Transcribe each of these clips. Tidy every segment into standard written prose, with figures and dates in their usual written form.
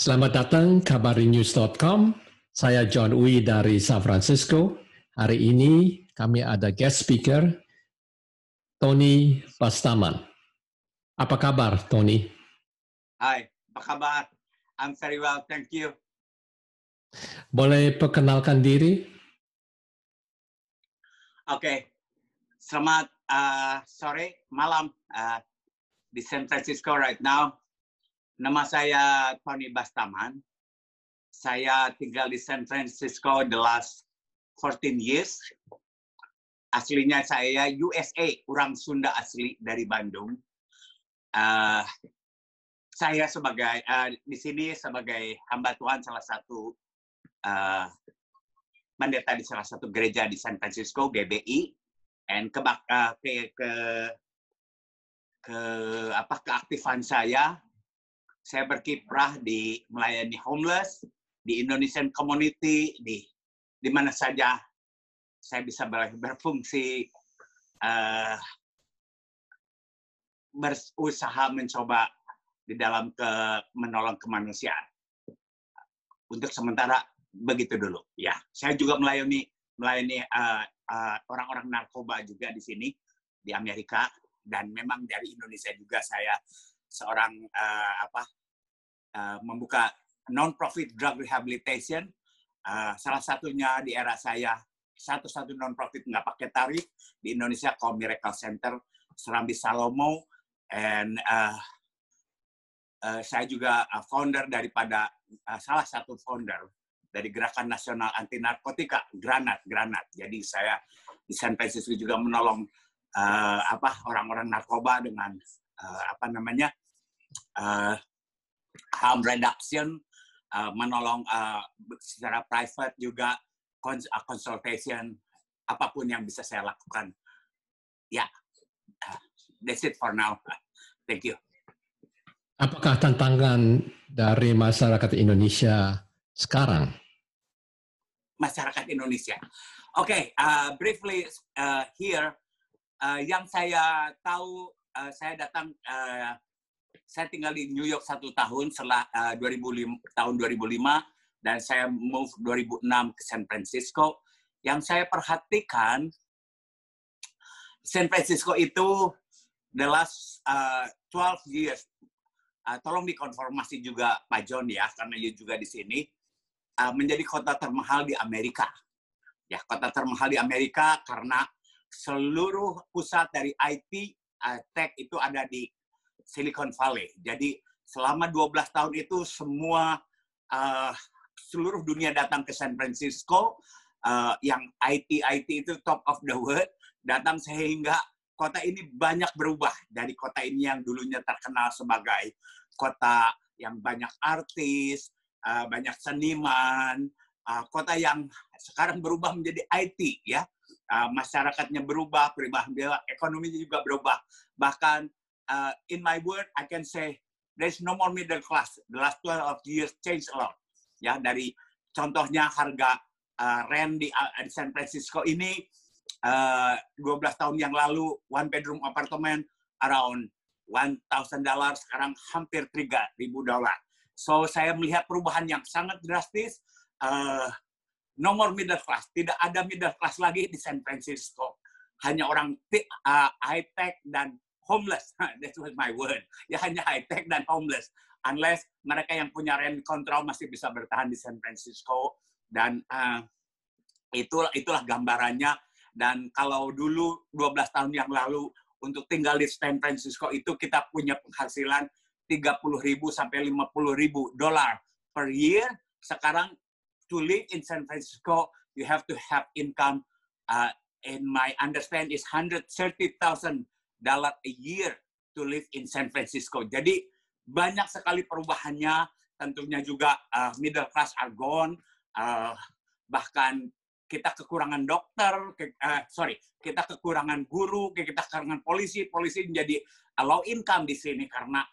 Selamat datang kabarinews.com. Saya John Uy dari San Francisco. Hari ini kami ada guest speaker, Tony Bastaman. Apa kabar, Tony? Hai, apa kabar? I'm very well, thank you. Boleh perkenalkan diri? Oke, selamat sore, malam di San Francisco right now. Nama saya Tony Bastaman. Saya tinggal di San Francisco the last 14 years. Aslinya saya USA, orang Sunda asli dari Bandung. Saya sebagai di sini sebagai hamba Tuhan salah satu pendeta di salah satu gereja di San Francisco, GBI, dan keaktifan saya berkiprah di melayani homeless, di Indonesian community, di mana saja saya bisa berfungsi, berusaha mencoba di dalam menolong kemanusiaan. Untuk sementara begitu dulu. Ya, saya juga melayani orang-orang narkoba juga di sini di Amerika, dan memang dari Indonesia juga saya seorang membuka non-profit drug rehabilitation. Salah satunya di era saya satu-satu non-profit nggak pakai tarif di Indonesia, called Miracle Center Serambi Salomo, and saya juga founder daripada salah satu founder dari Gerakan Nasional Anti Narkotika, Granat. Jadi saya di San Francisco juga menolong orang-orang narkoba dengan harm reduction, menolong secara private juga, consultation, apapun yang bisa saya lakukan. Ya, that's it for now. Thank you. Apakah tantangan dari masyarakat Indonesia sekarang? Masyarakat Indonesia. Oke, briefly here, yang saya tahu, saya tinggal di New York 1 tahun setelah tahun 2005, dan saya move 2006 ke San Francisco. Yang saya perhatikan, San Francisco itu the last 12 years, tolong dikonfirmasi juga Pak John ya, karena you juga di sini, menjadi kota termahal di Amerika. Ya, kota termahal di Amerika karena seluruh pusat dari IT, tech itu ada di Silicon Valley. Jadi selama 12 tahun itu semua seluruh dunia datang ke San Francisco, yang IT itu top of the world datang, sehingga kota ini banyak berubah dari kota ini yang dulunya terkenal sebagai kota yang banyak artis, banyak seniman, kota yang sekarang berubah menjadi IT, ya. Masyarakatnya berubah, ekonominya juga berubah. Bahkan in my word, I can say there's no more middle class. The last 12 years changed a lot. Ya, dari contohnya harga rent di San Francisco ini 12 tahun yang lalu, one bedroom apartment around $1,000, sekarang hampir $3,000. So saya melihat perubahan yang sangat drastis. No more middle class, tidak ada middle class lagi di San Francisco. Hanya orang high tech dan homeless. That was my word. Ya, hanya high tech dan homeless. Unless mereka yang punya rent control masih bisa bertahan di San Francisco. Dan itulah gambarannya. Dan kalau dulu 12 tahun yang lalu untuk tinggal di San Francisco itu kita punya penghasilan $30,000 sampai $50,000 per year. Sekarang to live in San Francisco you have to have income, in my understand is $130,000 a year to live in San Francisco. Jadi banyak sekali perubahannya. Tentunya juga middle class are gone. Bahkan kita kekurangan dokter, kita kekurangan guru, kita kekurangan polisi menjadi low income di sini karena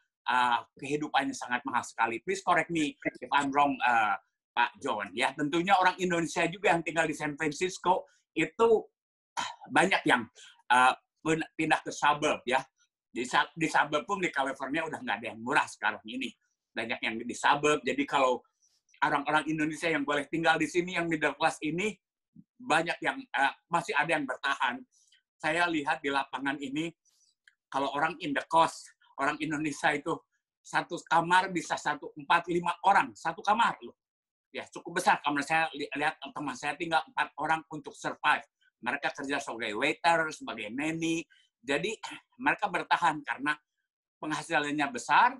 kehidupannya sangat mahal sekali. Please correct me if I'm wrong, Pak John. Ya, tentunya orang Indonesia juga yang tinggal di San Francisco itu banyak yang pindah ke suburb, ya. Di suburb pun di California udah nggak ada yang murah sekarang ini. banyak yang di suburb. Jadi kalau orang-orang Indonesia yang boleh tinggal di sini, yang middle class ini, banyak yang masih ada yang bertahan. Saya lihat di lapangan ini, kalau orang in the coast, orang Indonesia itu satu kamar bisa 4-5 orang, satu kamar loh. Ya, cukup besar. Kamar saya lihat teman saya tinggal 4 orang untuk survive. Mereka kerja sebagai waiter, sebagai nanny. Jadi mereka bertahan karena penghasilannya besar,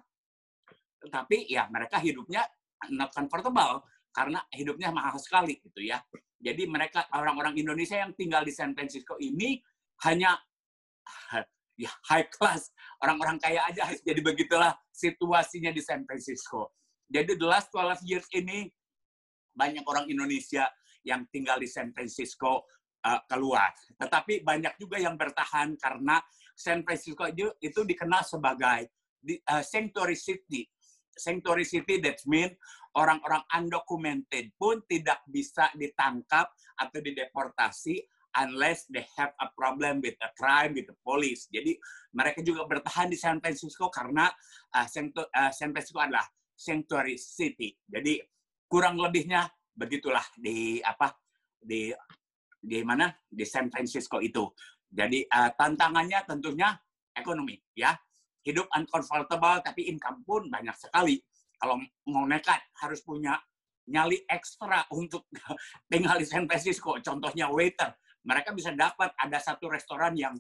tetapi ya mereka hidupnya not comfortable karena hidupnya mahal sekali gitu ya. Jadi mereka orang-orang Indonesia yang tinggal di San Francisco ini hanya ya high class, orang-orang kaya aja. Jadi begitulah situasinya di San Francisco. Jadi the last 12 years ini banyak orang Indonesia yang tinggal di San Francisco keluar. Tetapi banyak juga yang bertahan karena San Francisco itu dikenal sebagai sanctuary city. Sanctuary city, that means orang-orang undocumented pun tidak bisa ditangkap atau dideportasi unless they have a problem with a crime, with the police. Jadi mereka juga bertahan di San Francisco karena San Francisco adalah sanctuary city. Jadi kurang lebihnya begitulah di mana di San Francisco itu. Jadi tantangannya tentunya ekonomi ya. Hidup uncomfortable tapi income pun banyak sekali. Kalau mau nekat harus punya nyali ekstra untuk tinggal di San Francisco. Contohnya waiter. Mereka bisa dapat, ada satu restoran yang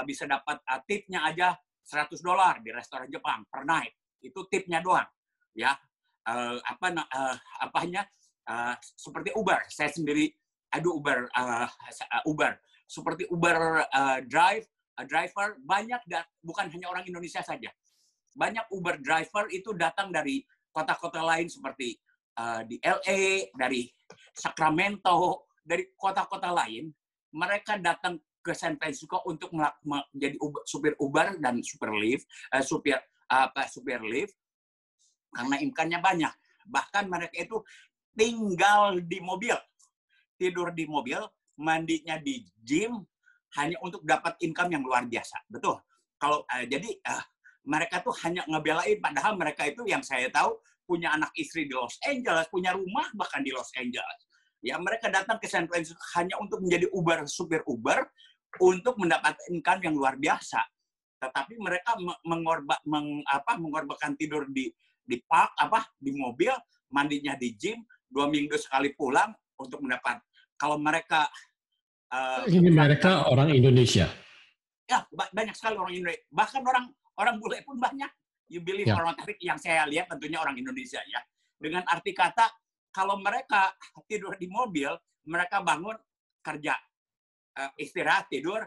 bisa dapat tipnya aja $100 di restoran Jepang per night. Itu tipnya doang. Ya, seperti Uber. Saya sendiri Uber. Seperti Uber driver banyak, bukan hanya orang Indonesia saja. Banyak Uber driver itu datang dari kota-kota lain seperti di LA, dari Sacramento, dari kota-kota lain. Mereka datang ke San Francisco untuk menjadi supir Uber dan supir Lyft, supir Lyft karena income-nya banyak. Bahkan mereka itu tinggal di mobil, tidur di mobil, mandinya di gym, hanya untuk dapat income yang luar biasa. Betul. Kalau jadi mereka tuh hanya ngebelain, padahal mereka itu yang saya tahu punya anak istri di Los Angeles, punya rumah bahkan di Los Angeles. Ya, mereka datang ke San Francisco hanya untuk menjadi supir Uber, untuk mendapat income yang luar biasa. Tetapi mereka mengorbankan tidur di park, di mobil, mandinya di gym, 2 minggu sekali pulang untuk mendapat. Kalau mereka ini mereka orang Indonesia. Ya, banyak sekali orang Indonesia. Bahkan orang bule pun banyak. You believe or not, yang saya lihat tentunya orang Indonesia ya. Dengan arti kata, kalau mereka tidur di mobil, mereka bangun kerja, istirahat, tidur,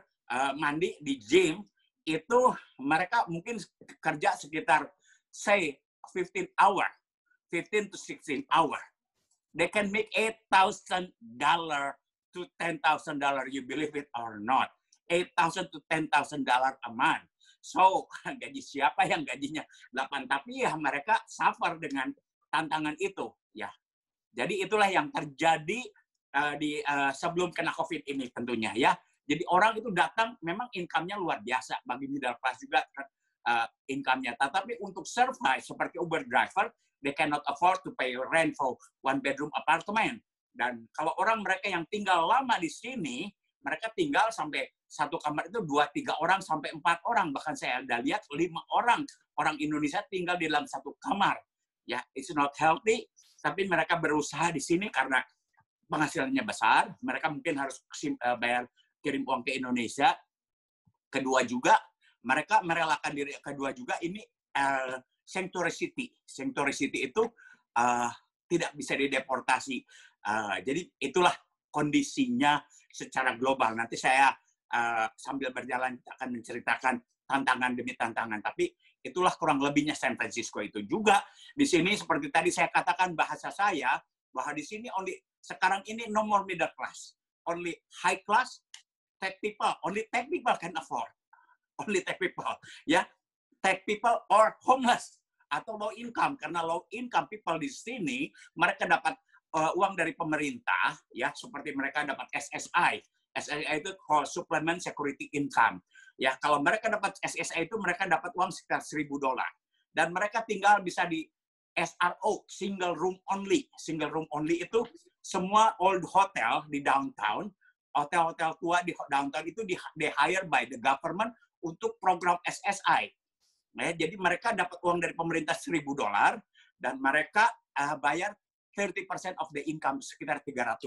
mandi di gym, itu mereka mungkin kerja sekitar, say, 15 to 16 hour. They can make $8,000 to $10,000, you believe it or not. $8,000 to $10,000 a month. So, gaji siapa yang gajinya 8? Tapi ya mereka suffer dengan tantangan itu. Ya. Jadi itulah yang terjadi sebelum kena COVID ini tentunya ya. Jadi orang itu datang, memang income-nya luar biasa. Bagi middle class juga income-nya. Tetapi untuk survive seperti Uber driver, they cannot afford to pay rent for 1-bedroom apartment. Dan kalau mereka yang tinggal lama di sini, mereka tinggal sampai satu kamar itu 2-3 orang sampai 4 orang. Bahkan saya udah lihat 5 orang Indonesia tinggal di dalam satu kamar. Ya, it's not healthy. Tapi mereka berusaha di sini karena penghasilannya besar. Mereka mungkin harus kirim uang ke Indonesia. Kedua juga, mereka merelakan diri. Kedua juga ini sanctuary city. Sanctuary city itu tidak bisa dideportasi. Jadi itulah kondisinya secara global. Nanti saya sambil berjalan akan menceritakan tantangan demi tantangan. Tapi itulah kurang lebihnya San Francisco itu juga. Di sini seperti tadi saya katakan bahasa saya, bahwa di sini sekarang ini no more middle class. Only high class, tech people. Only tech people can afford. Only tech people. Ya, tech people or homeless. Atau low income. Karena low income people di sini, mereka dapat uang dari pemerintah, ya seperti mereka dapat SSI. SSI itu called Supplement Security Income. Ya, kalau mereka dapat SSI itu mereka dapat uang sekitar $1,000. Dan mereka tinggal bisa di SRO, single room only. Single room only itu semua old hotel di downtown, hotel-hotel tua di downtown itu di hire by the government untuk program SSI. Nah, jadi mereka dapat uang dari pemerintah $1.000 dan mereka bayar 30% of the income, sekitar 300,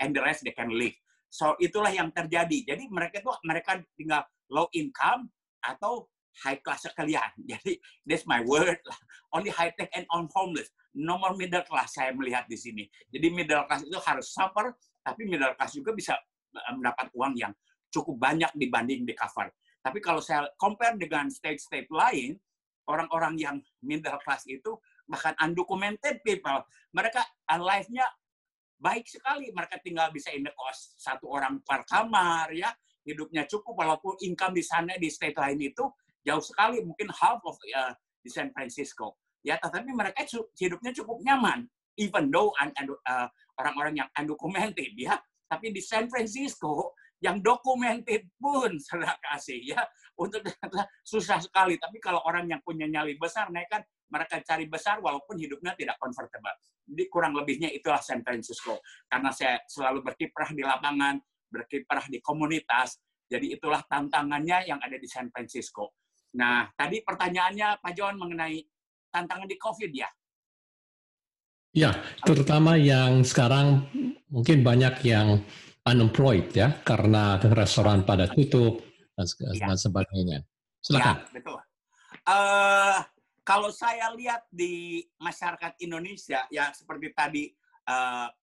and the rest they can live. So itulah yang terjadi. Jadi mereka tinggal low income atau high class sekalian. Jadi that's my word. Only high tech and on homeless. No more middle class saya melihat di sini. Jadi middle class itu harus suffer, tapi middle class juga bisa mendapat uang yang cukup banyak dibanding di cover. Tapi kalau saya compare dengan state-state lain, orang-orang yang middle class itu bahkan undocumented people, mereka life-nya baik sekali. Mereka tinggal bisa in the cost 1 orang per kamar, ya, hidupnya cukup walaupun income di sana di state lain itu jauh sekali, mungkin half of di San Francisco. Ya, tetapi mereka hidupnya cukup nyaman, even though orang-orang yang undocumented, ya. Tapi di San Francisco yang documented pun saudara kasih, ya, untuk susah sekali. Tapi kalau orang yang punya nyali besar, mereka cari besar walaupun hidupnya tidak comfortable. Jadi kurang lebihnya itulah San Francisco. Karena saya selalu berkiprah di lapangan, berkiprah di komunitas, jadi itulah tantangannya yang ada di San Francisco. Nah, tadi pertanyaannya Pak John mengenai tantangan di COVID, ya? Ya, terutama yang sekarang mungkin banyak yang unemployed, ya, karena restoran pada tutup dan sebagainya. Silakan. Ya, betul. Kalau saya lihat di masyarakat Indonesia, ya seperti tadi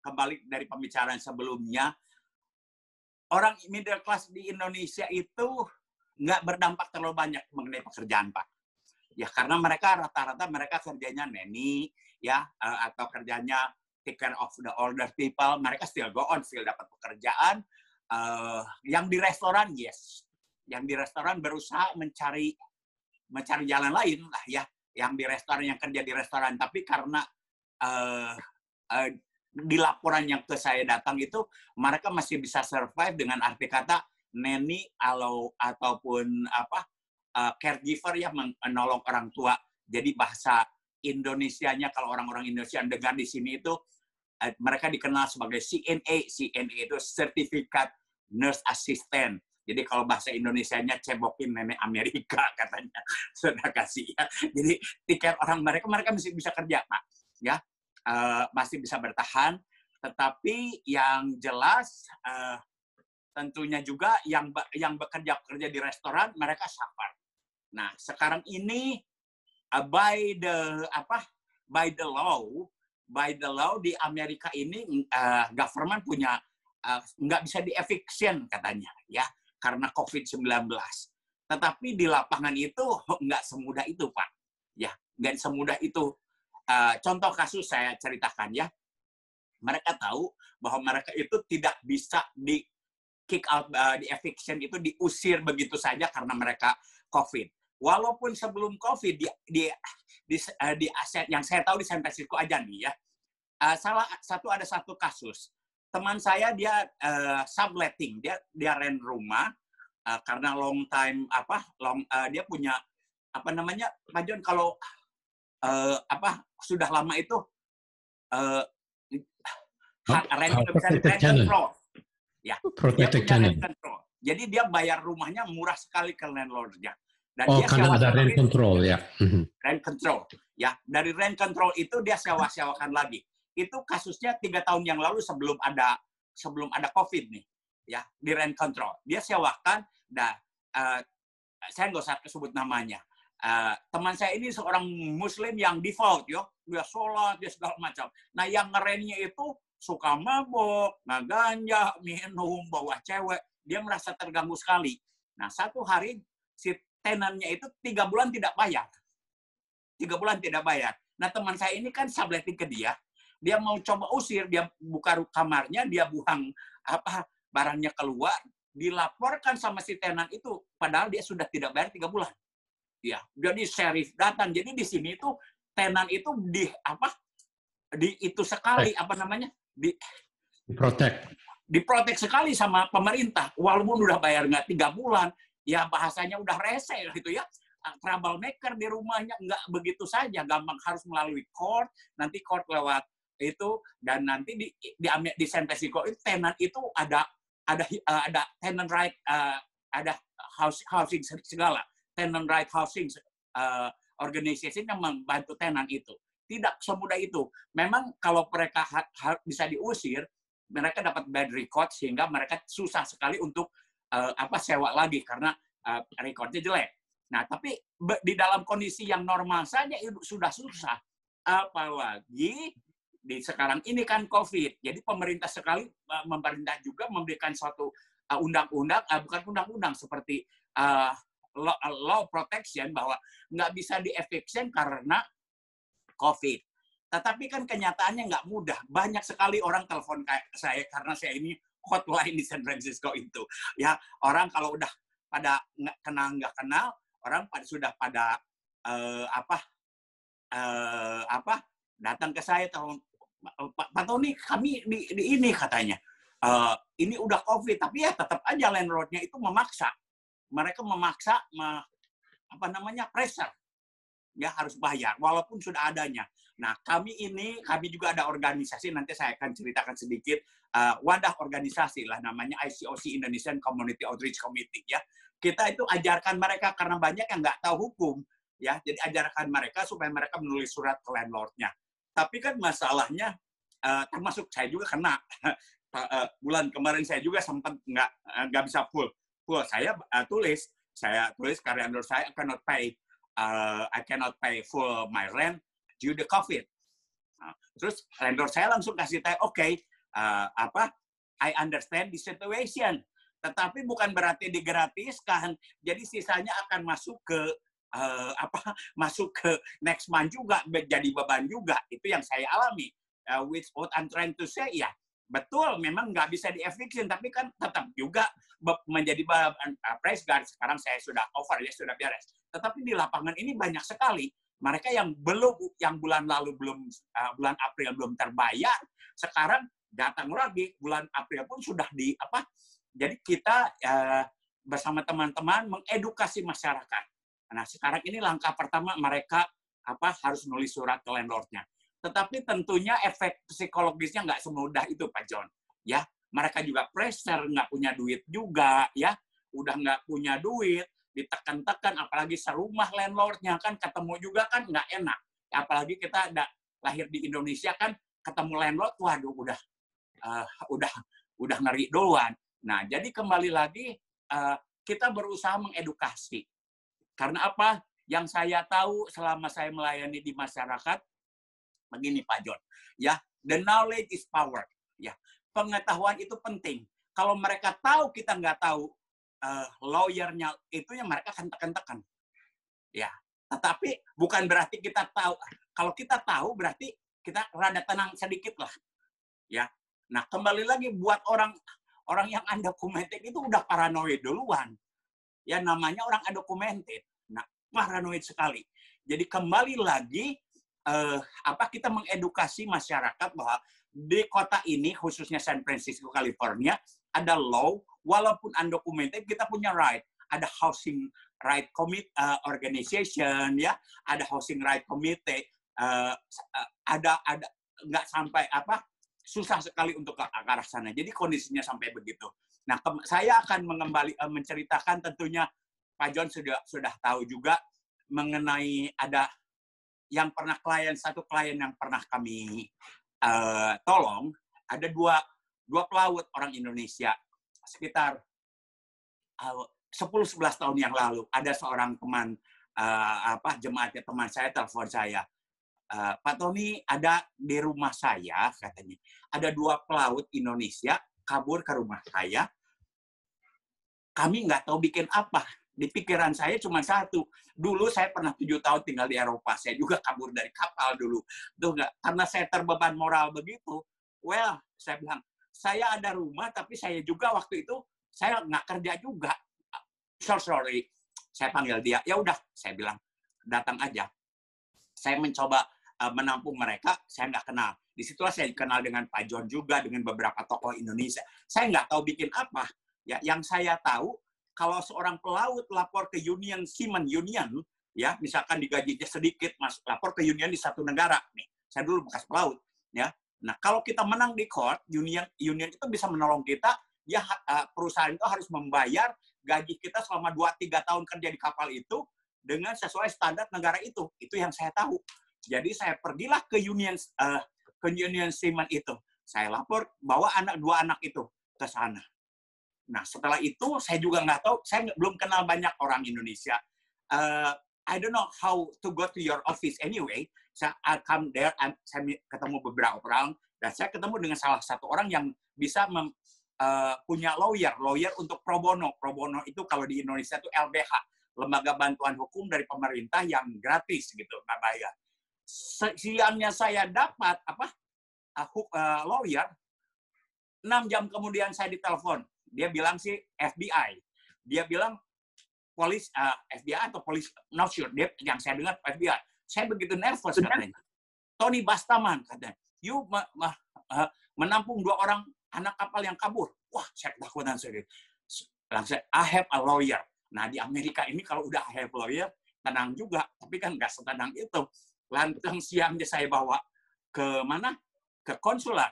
kembali dari pembicaraan sebelumnya, orang middle class di Indonesia itu nggak berdampak terlalu banyak mengenai pekerjaan, Pak. Ya, karena mereka rata-rata kerjanya nanny, ya, atau kerjanya take care of the older people. Mereka still go on, still dapat pekerjaan. Yang di restoran, yes. Yang di restoran berusaha mencari jalan lain lah, ya. Yang di restoran, yang kerja di restoran. Tapi karena di laporan yang ke saya datang itu, mereka masih bisa survive dengan arti kata nanny ataupun caregiver yang menolong orang tua. Jadi bahasa Indonesianya, kalau orang-orang Indonesia yang dengar di sini itu, mereka dikenal sebagai CNA. CNA itu Certificate Nurse Assistant. Jadi kalau bahasa Indonesianya cebokin nenek Amerika katanya. Sudah kasih, ya. Jadi tiket orang mereka masih bisa kerja, Pak. Ya, masih bisa bertahan. Tetapi yang jelas tentunya juga yang bekerja di restoran mereka suffer. Nah, sekarang ini by the law di Amerika ini government punya nggak bisa di-eviction katanya, ya, karena COVID-19. Tetapi di lapangan itu nggak semudah itu, Pak. Ya, nggak semudah itu. Contoh kasus saya ceritakan, ya. Mereka tahu bahwa mereka itu tidak bisa di kick out, di eviction itu diusir begitu saja karena mereka COVID. Walaupun sebelum COVID di aset yang saya tahu di San Francisco aja nih, ya. Ada satu kasus. Teman saya dia subletting, dia rent rumah karena long time dia punya Pak John, kalau sudah lama itu rent control. Ya, dia punya rent control. Jadi dia bayar rumahnya murah sekali ke landlord-nya. Dan dia karena ada rent control, ya. Rent control, ya. Dari rent control itu dia sewa-sewakan lagi. Itu kasusnya 3 tahun yang lalu sebelum ada COVID nih, ya, di rent control. Dia sewakan, saya nggak usah sebut namanya. Teman saya ini seorang Muslim yang default, dia sholat, dia segala macam. Nah, yang ngerentnya itu suka mabok, ngaganja, minum, bawa cewek, dia merasa terganggu sekali. Nah, satu hari si tenannya itu 3 bulan tidak bayar. 3 bulan tidak bayar. Nah, teman saya ini kan subletting ke dia mau coba usir, dia buka kamarnya, dia buang barangnya keluar, dilaporkan sama si tenan itu, padahal dia sudah tidak bayar 3 bulan. Ya, jadi sheriff datang. Jadi di sini itu tenan itu diprotek sekali sama pemerintah, walaupun udah bayar nggak 3 bulan, ya bahasanya udah rese gitu, ya. troublemaker di rumahnya, nggak begitu saja, gampang harus melalui court, nanti court lewat itu, dan nanti di San Francisco itu tenant itu ada tenant right, ada housing segala, tenant right housing organization yang membantu tenant itu. Tidak semudah itu. Memang kalau mereka bisa diusir, mereka dapat bad record sehingga mereka susah sekali untuk sewa lagi karena recordnya jelek. Nah, tapi di dalam kondisi yang normal saja itu sudah susah. Apalagi di sekarang ini kan COVID. Jadi pemerintah juga memberikan suatu undang-undang, bukan undang-undang, seperti law protection bahwa nggak bisa di-eviction karena COVID. Tetapi kan kenyataannya nggak mudah. Banyak sekali orang telepon kayak saya karena saya ini hotline di San Francisco itu. Ya, orang kalau udah pada nggak kenal, orang sudah pada datang ke saya, Pak Tony, kami di ini katanya. Ini udah COVID, tapi ya tetap aja landlord-nya itu memaksa. Mereka memaksa pressure. Ya harus bayar walaupun sudah adanya. Nah, kami juga ada organisasi, nanti saya akan ceritakan sedikit, wadah organisasi lah namanya ICOC, Indonesian Community Outreach Committee ya. Kita itu ajarkan mereka karena banyak yang nggak tahu hukum ya. Jadi ajarkan mereka supaya mereka menulis surat ke landlord-nya. Tapi kan masalahnya termasuk saya juga kena. Bulan kemarin saya juga sempat nggak bisa full. Saya tulis ke landlord saya I cannot pay full my rent due to COVID. Terus landlord saya langsung kasih tahu, I understand the situation. Tetapi bukan berarti digratiskan. Jadi sisanya akan masuk ke next month juga, jadi beban juga. Itu yang saya alami. With what I'm trying to say ya, betul memang nggak bisa di-eviction, tapi kan tetap juga menjadi price guard. Sekarang saya sudah over ya, sudah beres. Tetapi di lapangan ini banyak sekali mereka yang bulan April belum terbayar, sekarang datang lagi bulan April pun sudah Jadi kita bersama teman-teman mengedukasi masyarakat. Nah, sekarang ini langkah pertama mereka harus nulis surat ke landlord-nya. Tetapi tentunya efek psikologisnya nggak semudah itu, Pak John. Ya, mereka juga pressure, nggak punya duit juga, ya. Udah nggak punya duit, ditekan-tekan, apalagi serumah landlord-nya kan ketemu juga kan nggak enak. Apalagi kita lahir di Indonesia kan ketemu landlord, waduh udah ngeri duluan. Nah, jadi kembali lagi kita berusaha mengedukasi. Karena apa? Yang saya tahu selama saya melayani di masyarakat, begini Pak John, ya, the knowledge is power. Ya, pengetahuan itu penting. Kalau mereka tahu kita nggak tahu, lawyer-nya itu yang mereka akan tekan-tekan. Ya, tetapi bukan berarti kita tahu. Kalau kita tahu berarti kita rada tenang sedikit lah. Ya, nah kembali lagi buat orang yang undocumented itu udah paranoid duluan. Ya, namanya orang undocumented. Nah, paranoid sekali. Jadi kembali lagi kita mengedukasi masyarakat bahwa di kota ini khususnya San Francisco, California, ada law walaupun undocumented kita punya right. Ada housing right organization ya, ada housing right committee, ada nggak sampai susah sekali untuk ke arah sana. Jadi kondisinya sampai begitu. Nah, saya akan menceritakan tentunya Pak John sudah tahu juga mengenai ada yang pernah satu klien yang pernah kami tolong, ada dua pelaut orang Indonesia sekitar 10-11 tahun yang lalu. Ada seorang teman jemaatnya teman saya telepon saya. Pak Tony, ada di rumah saya, katanya, ada dua pelaut Indonesia kabur ke rumah saya. Kami nggak tahu bikin apa. Di pikiran saya cuma satu. Dulu saya pernah 7 tahun tinggal di Eropa. Saya juga kabur dari kapal dulu. Karena saya terbeban moral begitu. Well, saya bilang, saya ada rumah, tapi saya juga waktu itu, saya nggak kerja juga. Sorry. Saya panggil dia. Ya udah, saya bilang, datang aja. Saya mencoba menampung mereka, saya nggak kenal. Disitulah saya kenal dengan Pak John juga, dengan beberapa tokoh Indonesia. Saya nggak tahu bikin apa. Ya, yang saya tahu, kalau seorang pelaut lapor ke Seaman Union, ya, misalkan digajinya sedikit, Mas, lapor ke union di satu negara. Nih, saya dulu bekas pelaut, ya. Nah, kalau kita menang di court, union itu bisa menolong kita, ya perusahaan itu harus membayar gaji kita selama 2-3 tahun kerja di kapal itu dengan sesuai standar negara itu. Itu yang saya tahu. Jadi saya pergilah ke union seaman itu. Saya lapor bawa dua anak itu ke sana. Nah, setelah itu saya juga nggak tahu, saya belum kenal banyak orang Indonesia. I don't know how to go to your office anyway. I come there, saya ketemu beberapa orang, dan saya ketemu dengan salah satu orang yang bisa punya lawyer untuk pro bono. Pro bono itu kalau di Indonesia itu LBH, Lembaga Bantuan Hukum dari pemerintah yang gratis gitu, nggak bayar. Siangnya saya dapat lawyer, 6 jam kemudian saya ditelepon. Dia bilang sih FBI. Dia bilang FBI atau polis, not sure. Yang saya dengar FBI. Saya begitu nervous katanya. Tony Bastaman katanya. You menampung 2 orang anak kapal yang kabur. Wah, saya ketakutan sekali. Langsung, I have a lawyer. Nah, di Amerika ini kalau udah I have a lawyer, tenang juga. Tapi kan nggak setenang itu. Langsung siangnya saya bawa ke mana? Ke konsulat.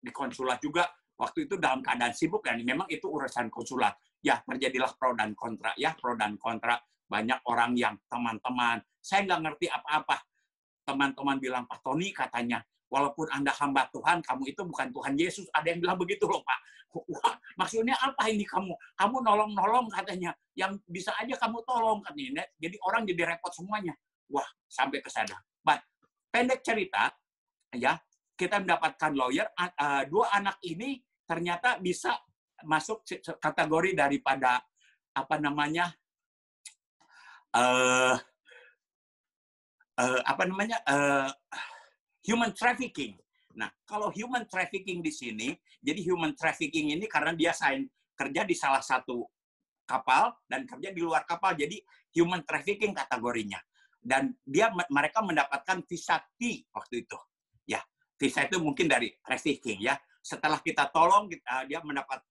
Di konsulat juga, waktu itu dalam keadaan sibuk, dan memang itu urusan konsulat. Ya, terjadilah pro dan kontra. Ya, pro dan kontra. Banyak orang yang teman-teman, saya nggak ngerti apa-apa. Teman-teman bilang, Pak Tony katanya, walaupun Anda hamba Tuhan, kamu itu bukan Tuhan Yesus. Ada yang bilang begitu loh, Pak. Wah, maksudnya apa ini kamu? Kamu nolong-nolong katanya. Yang bisa aja kamu tolong katanya. Jadi orang jadi repot semuanya. Wah, sampai ke sana. But, pendek cerita, ya, kita mendapatkan lawyer. 2 anak ini ternyata bisa masuk kategori daripada human trafficking. Nah, kalau human trafficking di sini, jadi human trafficking ini karena dia kerja di salah satu kapal dan kerja di luar kapal, jadi human trafficking kategorinya. Dan mereka mendapatkan visa T waktu itu. Ya, visa itu mungkin dari trafficking ya. Setelah kita tolong, dia mendapat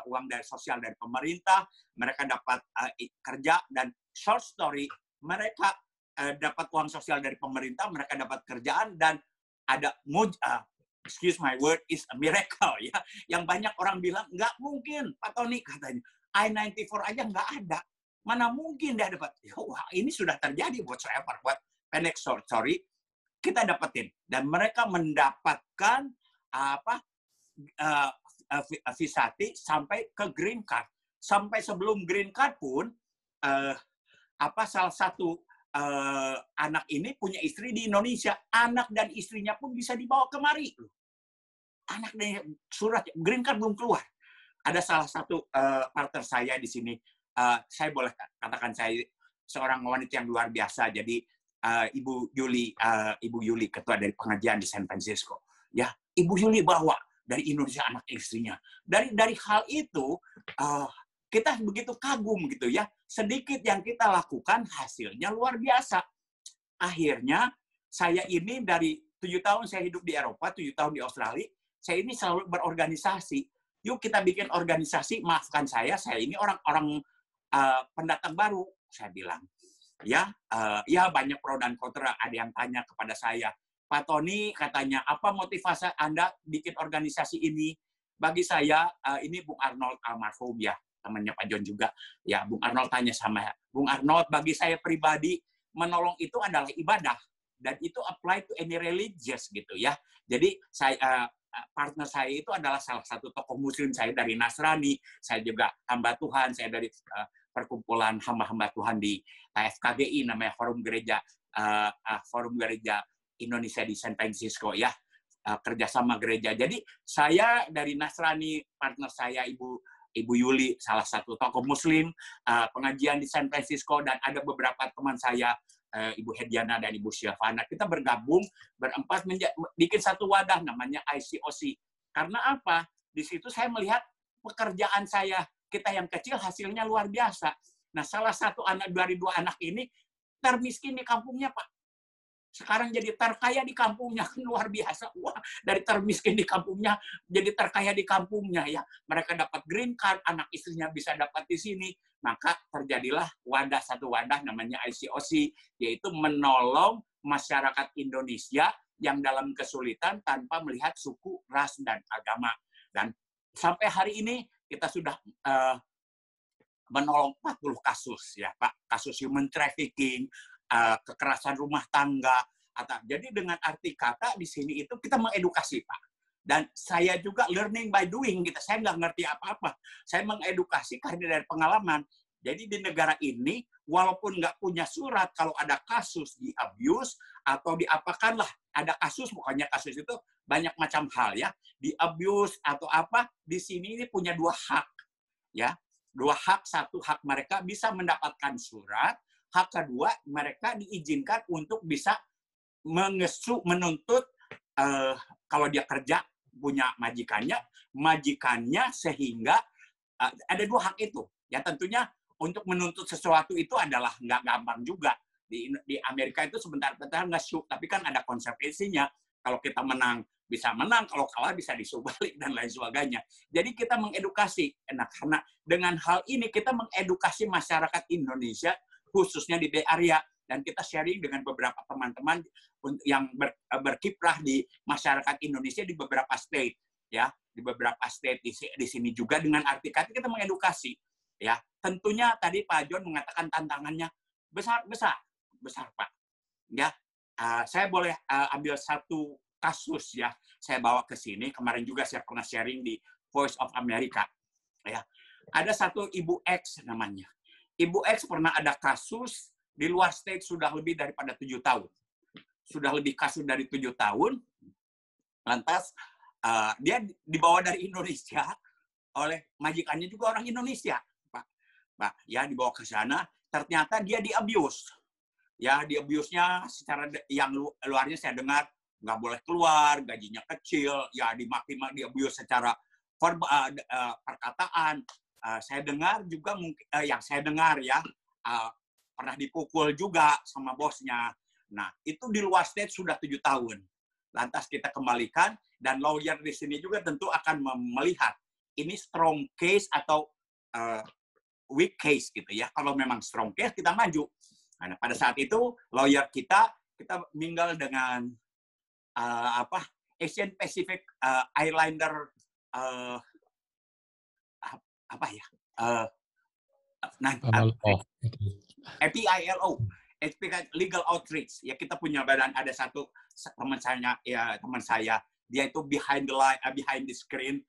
uang dari sosial dari pemerintah, mereka dapat kerja, dan short story, mereka dapat uang sosial dari pemerintah, mereka dapat kerjaan, dan ada excuse my word, is a miracle ya. Yang banyak orang bilang nggak mungkin, Pak Tony katanya, I-94 aja nggak ada, mana mungkin dia dapat. Wah, ini sudah terjadi whatsoever. Buat pendek story, kita dapetin, dan mereka mendapatkan visa T sampai ke green card. Sampai sebelum green card pun salah satu anak ini punya istri di Indonesia. Anak dan istrinya pun bisa dibawa kemari. Anak dan surat green card belum keluar. Ada salah satu partner saya di sini. Saya boleh katakan saya seorang wanita yang luar biasa. Jadi Ibu Yuli, ketua dari pengajian di San Francisco. Ya, Ibu Yuli bawa dari Indonesia anak istrinya. Dari hal itu, kita begitu kagum gitu ya. Sedikit yang kita lakukan, hasilnya luar biasa. Akhirnya, saya ini dari 7 tahun saya hidup di Eropa, 7 tahun di Australia, saya ini selalu berorganisasi. Yuk kita bikin organisasi, maafkan saya ini orang-orang pendatang baru, saya bilang. Ya banyak pro dan kontra. Ada yang tanya kepada saya, Pak Tony katanya, apa motivasi Anda bikin organisasi ini? Bagi saya, ini Bung Arnold almarhum ya, temannya Pak John juga. Ya, Bung Arnold tanya sama Bung Arnold, bagi saya pribadi, menolong itu adalah ibadah. Dan itu apply to any religious gitu ya. Jadi, partner saya itu adalah salah satu tokoh muslim, saya dari Nasrani, saya juga hamba Tuhan, saya dari perkumpulan hamba-hamba Tuhan di FKGI, namanya Forum Gereja Indonesia di San Francisco ya, kerjasama gereja. Jadi saya dari Nasrani, partner saya Ibu Yuli, salah satu tokoh Muslim, pengajian di San Francisco, dan ada beberapa teman saya, Ibu Hediana dan Ibu Syafana. Kita bergabung berempat bikin satu wadah namanya ICOC. Karena apa? Di situ saya melihat pekerjaan kita yang kecil hasilnya luar biasa. Nah, salah satu anak dari 2 anak ini termiskin di kampungnya, Pak. sekarang jadi terkaya di kampungnya, kan luar biasa. Wah, dari termiskin di kampungnya jadi terkaya di kampungnya ya. Mereka dapat green card, anak istrinya bisa dapat di sini. Maka terjadilah satu wadah namanya ICOC, yaitu menolong masyarakat Indonesia yang dalam kesulitan tanpa melihat suku, ras, dan agama. Dan sampai hari ini kita sudah menolong 40 kasus ya Pak, kasus human trafficking, kekerasan rumah tangga. Jadi dengan arti kata di sini itu kita mengedukasi Pak. Dan saya juga learning by doing gitu. Saya nggak ngerti apa-apa. Saya mengedukasi karena dari pengalaman. Jadi di negara ini, walaupun nggak punya surat, kalau ada kasus di abuse atau diapakan lah, ada kasus, pokoknya kasus itu banyak macam hal ya. Di abuse atau apa, di sini ini punya dua hak ya. Dua hak, satu hak mereka bisa mendapatkan surat, hak kedua mereka diizinkan untuk bisa menuntut kalau dia kerja punya majikannya sehingga ada dua hak itu. Ya tentunya untuk menuntut sesuatu itu adalah nggak gampang juga. Di Amerika itu sebentar-bentar nge-shoot, tapi kan ada konsekuensinya. Kalau kita menang, bisa menang, kalau kalah bisa disuruh balik, dan lain sebagainya. Jadi kita mengedukasi. Nah, karena dengan hal ini kita mengedukasi masyarakat Indonesia, khususnya di Bay Area, dan kita sharing dengan beberapa teman-teman yang berkiprah di masyarakat Indonesia di beberapa state. Ya, di beberapa state di sini juga dengan arti kata kita mengedukasi. Ya, tentunya tadi Pak John mengatakan tantangannya besar Pak. Ya, saya boleh ambil satu kasus ya, saya bawa ke sini. Kemarin juga saya pernah sharing di Voice of America. Ya, ada satu Ibu X namanya. Ibu X pernah ada kasus di luar state sudah lebih daripada 7 tahun. Sudah lebih kasus dari 7 tahun. Lantas dia dibawa dari Indonesia oleh majikannya juga orang Indonesia, Pak. Ya, dibawa ke sana. Ternyata dia di-abuse. Ya, di-abuse-nya secara yang luarnya saya dengar nggak boleh keluar, gajinya kecil, ya dimaki-maki, di-abuse secara perkataan. Saya dengar juga mungkin yang saya dengar ya pernah dipukul juga sama bosnya. Nah, itu di luar state sudah 7 tahun. Lantas kita kembalikan, dan lawyer di sini juga tentu akan melihat ini strong case atau weak case gitu ya. Kalau memang strong case kita maju. Nah, pada saat itu lawyer kita mingle dengan Asian Pacific Islander APILO, Legal Outreach. Ya, kita punya badan, ada satu teman saya, dia itu behind the screen.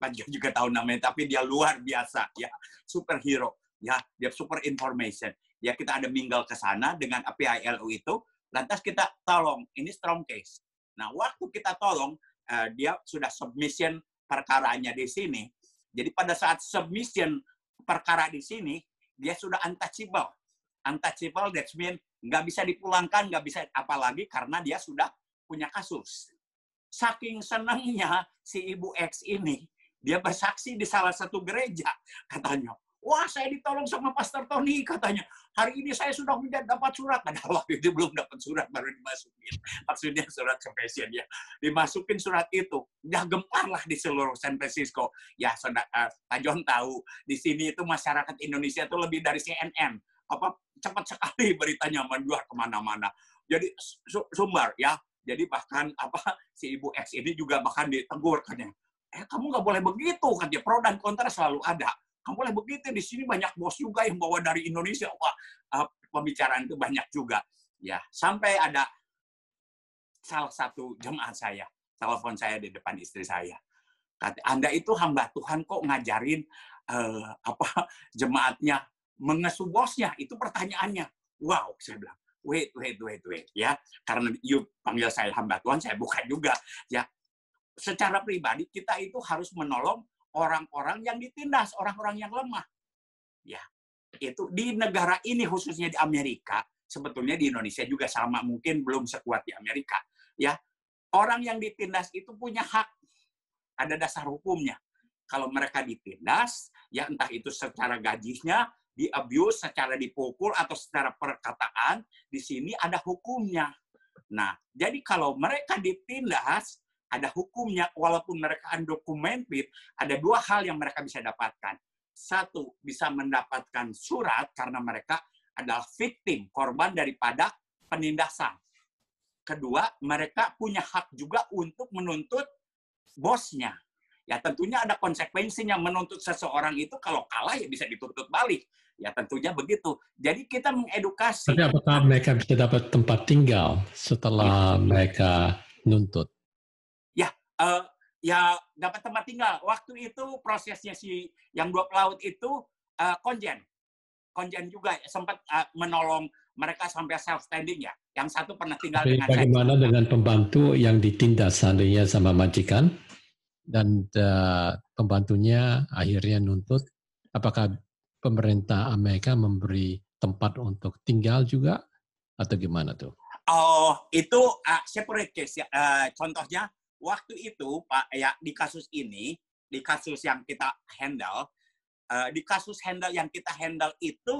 Pak Jo juga tahu namanya, tapi dia luar biasa ya, superhero ya, dia super information. Ya, kita ada mingle ke sana dengan APILO itu, lantas kita tolong, ini strong case. Nah, waktu kita tolong, dia sudah submission perkaranya di sini. Jadi pada saat submission perkara di sini, dia sudah untouchable. Untouchable, that means nggak bisa dipulangkan, nggak bisa apalagi karena dia sudah punya kasus. Saking senangnya si Ibu X ini, dia bersaksi di salah satu gereja, katanya. Wah, saya ditolong sama Pastor Tony, katanya. Hari ini saya sudah dapat surat. Padahal waktu itu belum dapat surat, baru dimasukin. Maksudnya surat confession ya. Dimasukin surat itu. Ya, gemparlah di seluruh San Francisco. Ya, Pak John tahu, di sini itu masyarakat Indonesia itu lebih dari CNN. Cepat sekali beritanya menjuar kemana-mana. Jadi sumber ya. Jadi bahkan si Ibu X ini juga bahkan ditegur katanya. Kamu nggak boleh begitu, katanya. Pro dan kontra selalu ada. Kamu boleh begitu, di sini banyak bos juga yang bawa dari Indonesia. Wah, pembicaraan itu banyak juga. Ya, sampai ada salah satu jemaat saya, telepon saya di depan istri saya. Kata, Anda itu hamba Tuhan kok ngajarin jemaatnya mengesu bosnya? Itu pertanyaannya. Wow, saya bilang, wait, ya. Karena you panggil saya hamba Tuhan, saya bukan juga. Ya, secara pribadi kita itu harus menolong orang-orang yang ditindas, orang-orang yang lemah. Ya, itu di negara ini khususnya di Amerika, sebetulnya di Indonesia juga sama, mungkin belum sekuat di Amerika. Ya, orang yang ditindas itu punya hak, ada dasar hukumnya. Kalau mereka ditindas, ya entah itu secara gajinya, di-abuse, secara dipukul atau secara perkataan, di sini ada hukumnya. Nah, jadi kalau mereka ditindas, ada hukumnya, walaupun mereka undocumented, ada dua hal yang mereka bisa dapatkan. Satu, bisa mendapatkan surat karena mereka adalah victim, korban daripada penindasan. Kedua, mereka punya hak juga untuk menuntut bosnya. Ya tentunya ada konsekuensinya, menuntut seseorang itu kalau kalah ya bisa dituntut balik. Ya tentunya begitu. Jadi kita mengedukasi. Tapi apakah mereka bisa dapat tempat tinggal setelah mereka nuntut? Ya dapat tempat tinggal. Waktu itu prosesnya si yang dua pelaut itu konjen juga sempat menolong mereka sampai self standing ya. Yang satu pernah tinggal Tapi dengan bagaimana dengan pembantu yang ditindas seandainya sama majikan dan pembantunya akhirnya nuntut? Apakah pemerintah Amerika memberi tempat untuk tinggal juga atau gimana tuh? Oh, itu separate case ya. Contohnya waktu itu Pak ya di kasus ini, di kasus yang kita handle, yang kita handle itu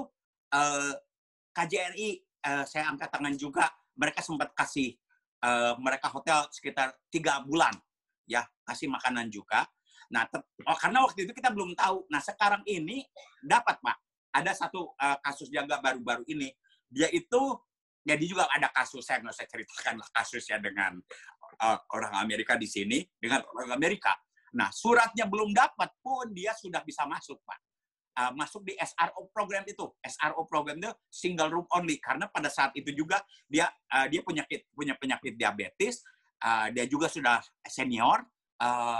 KJRI saya angkat tangan juga, mereka sempat kasih mereka hotel sekitar 3 bulan ya, kasih makanan juga. Nah, karena waktu itu kita belum tahu. Nah, sekarang ini dapat Pak. Ada satu kasus jaga baru-baru ini. Dia itu jadi juga ada kasus, saya nggak usah ceritakan lah kasusnya dengan orang Amerika di sini dengan orang Amerika. Nah, suratnya belum dapat pun dia sudah bisa masuk Pak. Masuk di SRO program itu. SRO program itu single room only karena pada saat itu juga dia punya penyakit diabetes, dia juga sudah senior,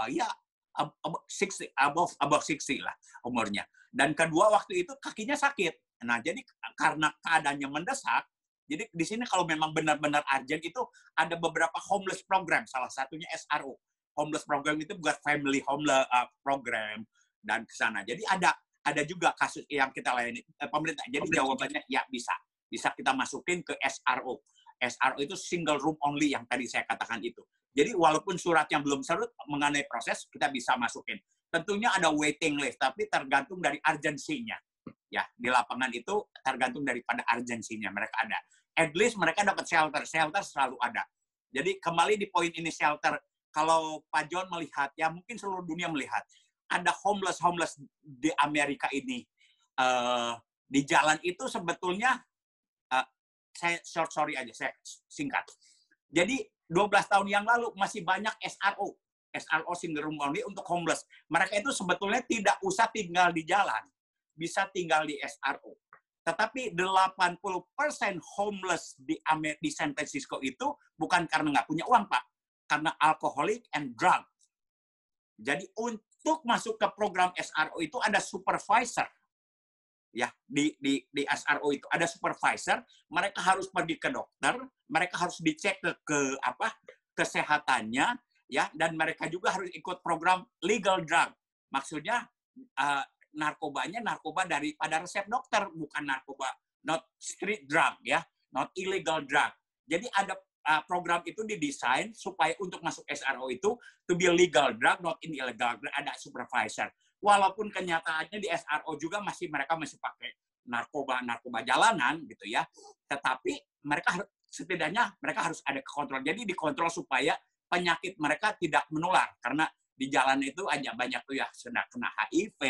ya above 60 lah umurnya. Dan kedua waktu itu kakinya sakit. Nah, jadi karena keadaannya mendesak, jadi di sini kalau memang benar-benar urgent itu ada beberapa homeless program, salah satunya SRO. Homeless program itu buat family homeless program dan ke sana. Jadi ada juga kasus yang kita layani pemerintah. Jadi jawabannya ya bisa kita masukin ke SRO. SRO itu single room only yang tadi saya katakan itu. Jadi walaupun suratnya belum surut mengenai proses, kita bisa masukin. Tentunya ada waiting list, tapi tergantung dari urgensinya. Ya, di lapangan itu tergantung daripada urgensinya mereka ada. At least mereka dapat shelter selalu ada. Jadi kembali di poin ini shelter, kalau Pak John melihat, ya mungkin seluruh dunia melihat, ada homeless di Amerika ini. Di jalan itu sebetulnya, saya sorry aja, saya singkat. Jadi 12 tahun yang lalu masih banyak SRO single room only untuk homeless. Mereka itu sebetulnya tidak usah tinggal di jalan, bisa tinggal di SRO. Tetapi 80% homeless di San Francisco itu bukan karena nggak punya uang, Pak. Karena alcoholic and drug. Jadi untuk masuk ke program SRO itu ada supervisor. Ya, di SRO itu ada supervisor, mereka harus pergi ke dokter, mereka harus dicek ke kesehatannya, ya, dan mereka juga harus ikut program legal drug. Maksudnya narkobanya narkoba daripada resep dokter, bukan narkoba not street drug ya, not illegal drug. Jadi ada program itu didesain supaya untuk masuk SRO itu to be legal drug, not illegal drug, ada supervisor. Walaupun kenyataannya di SRO juga mereka masih pakai narkoba jalanan gitu ya, tetapi mereka setidaknya mereka harus ada kontrol. Jadi dikontrol supaya penyakit mereka tidak menular karena di jalan itu hanya banyak tuh ya sudah kena HIV,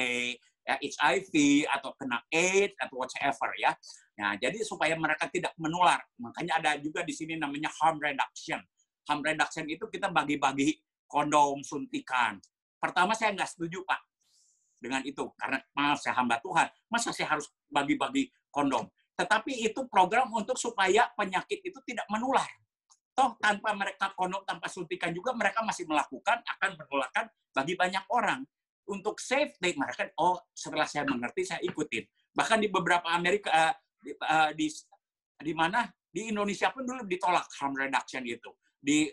ya, HIV atau kena AIDS atau whatever ya. Nah, jadi supaya mereka tidak menular, makanya ada juga di sini namanya harm reduction. Harm reduction itu kita bagi-bagi kondom, suntikan. Pertama saya nggak setuju Pak dengan itu karena maaf saya hamba Tuhan, masa saya harus bagi-bagi kondom. Tetapi itu program untuk supaya penyakit itu tidak menular. Toh tanpa mereka kondom, tanpa suntikan juga mereka masih melakukan, akan menularkan bagi banyak orang. Untuk safety mereka, setelah saya mengerti saya ikutin. Bahkan di beberapa Amerika di mana di Indonesia pun dulu ditolak harm reduction itu, di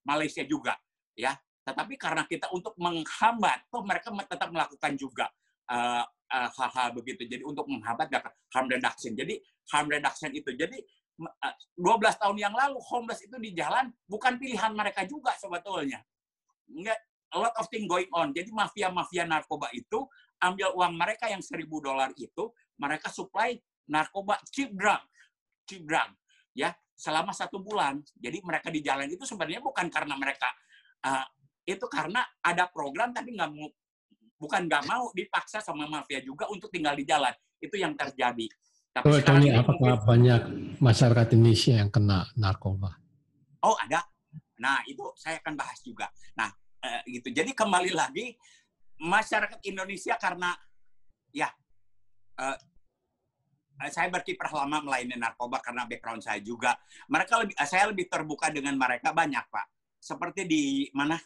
Malaysia juga ya. Tetapi karena kita untuk menghambat, toh mereka tetap melakukan juga hal-hal begitu. Jadi untuk menghambat harm reduction. Jadi harm reduction itu. Jadi 12 tahun yang lalu homeless itu di jalan bukan pilihan mereka juga sebetulnya. Enggak, a lot of thing going on. Jadi mafia-mafia narkoba itu ambil uang mereka yang $1.000 itu, mereka supply narkoba cheap drug, ya selama 1 bulan. Jadi mereka di jalan itu sebenarnya bukan karena mereka itu karena ada program tapi bukan nggak mau dipaksa sama mafia juga untuk tinggal di jalan. Itu yang terjadi. Tapi sekarang Tony, ini apakah banyak masyarakat Indonesia yang kena narkoba? Oh, ada. Nah, itu saya akan bahas juga. Nah, gitu. Jadi kembali lagi masyarakat Indonesia karena ya saya berkiprah lama melayani narkoba karena background saya juga. Saya lebih terbuka dengan mereka banyak, Pak. Seperti di mana?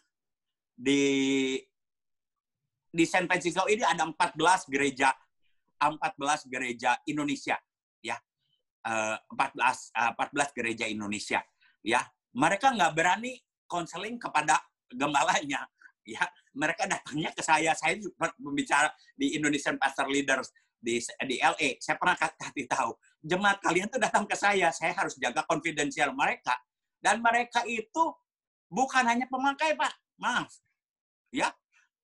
Di San Francisco ini ada 14 gereja Indonesia, ya. 14 gereja Indonesia, ya. Mereka nggak berani konseling kepada gembalanya, ya. Mereka datangnya ke saya berbicara di Indonesian Pastor Leaders di LA. Saya pernah kasih tahu, jemaat kalian tuh datang ke saya harus jaga konfidensial mereka. Dan mereka itu bukan hanya pemakai, Pak. Maaf. Ya.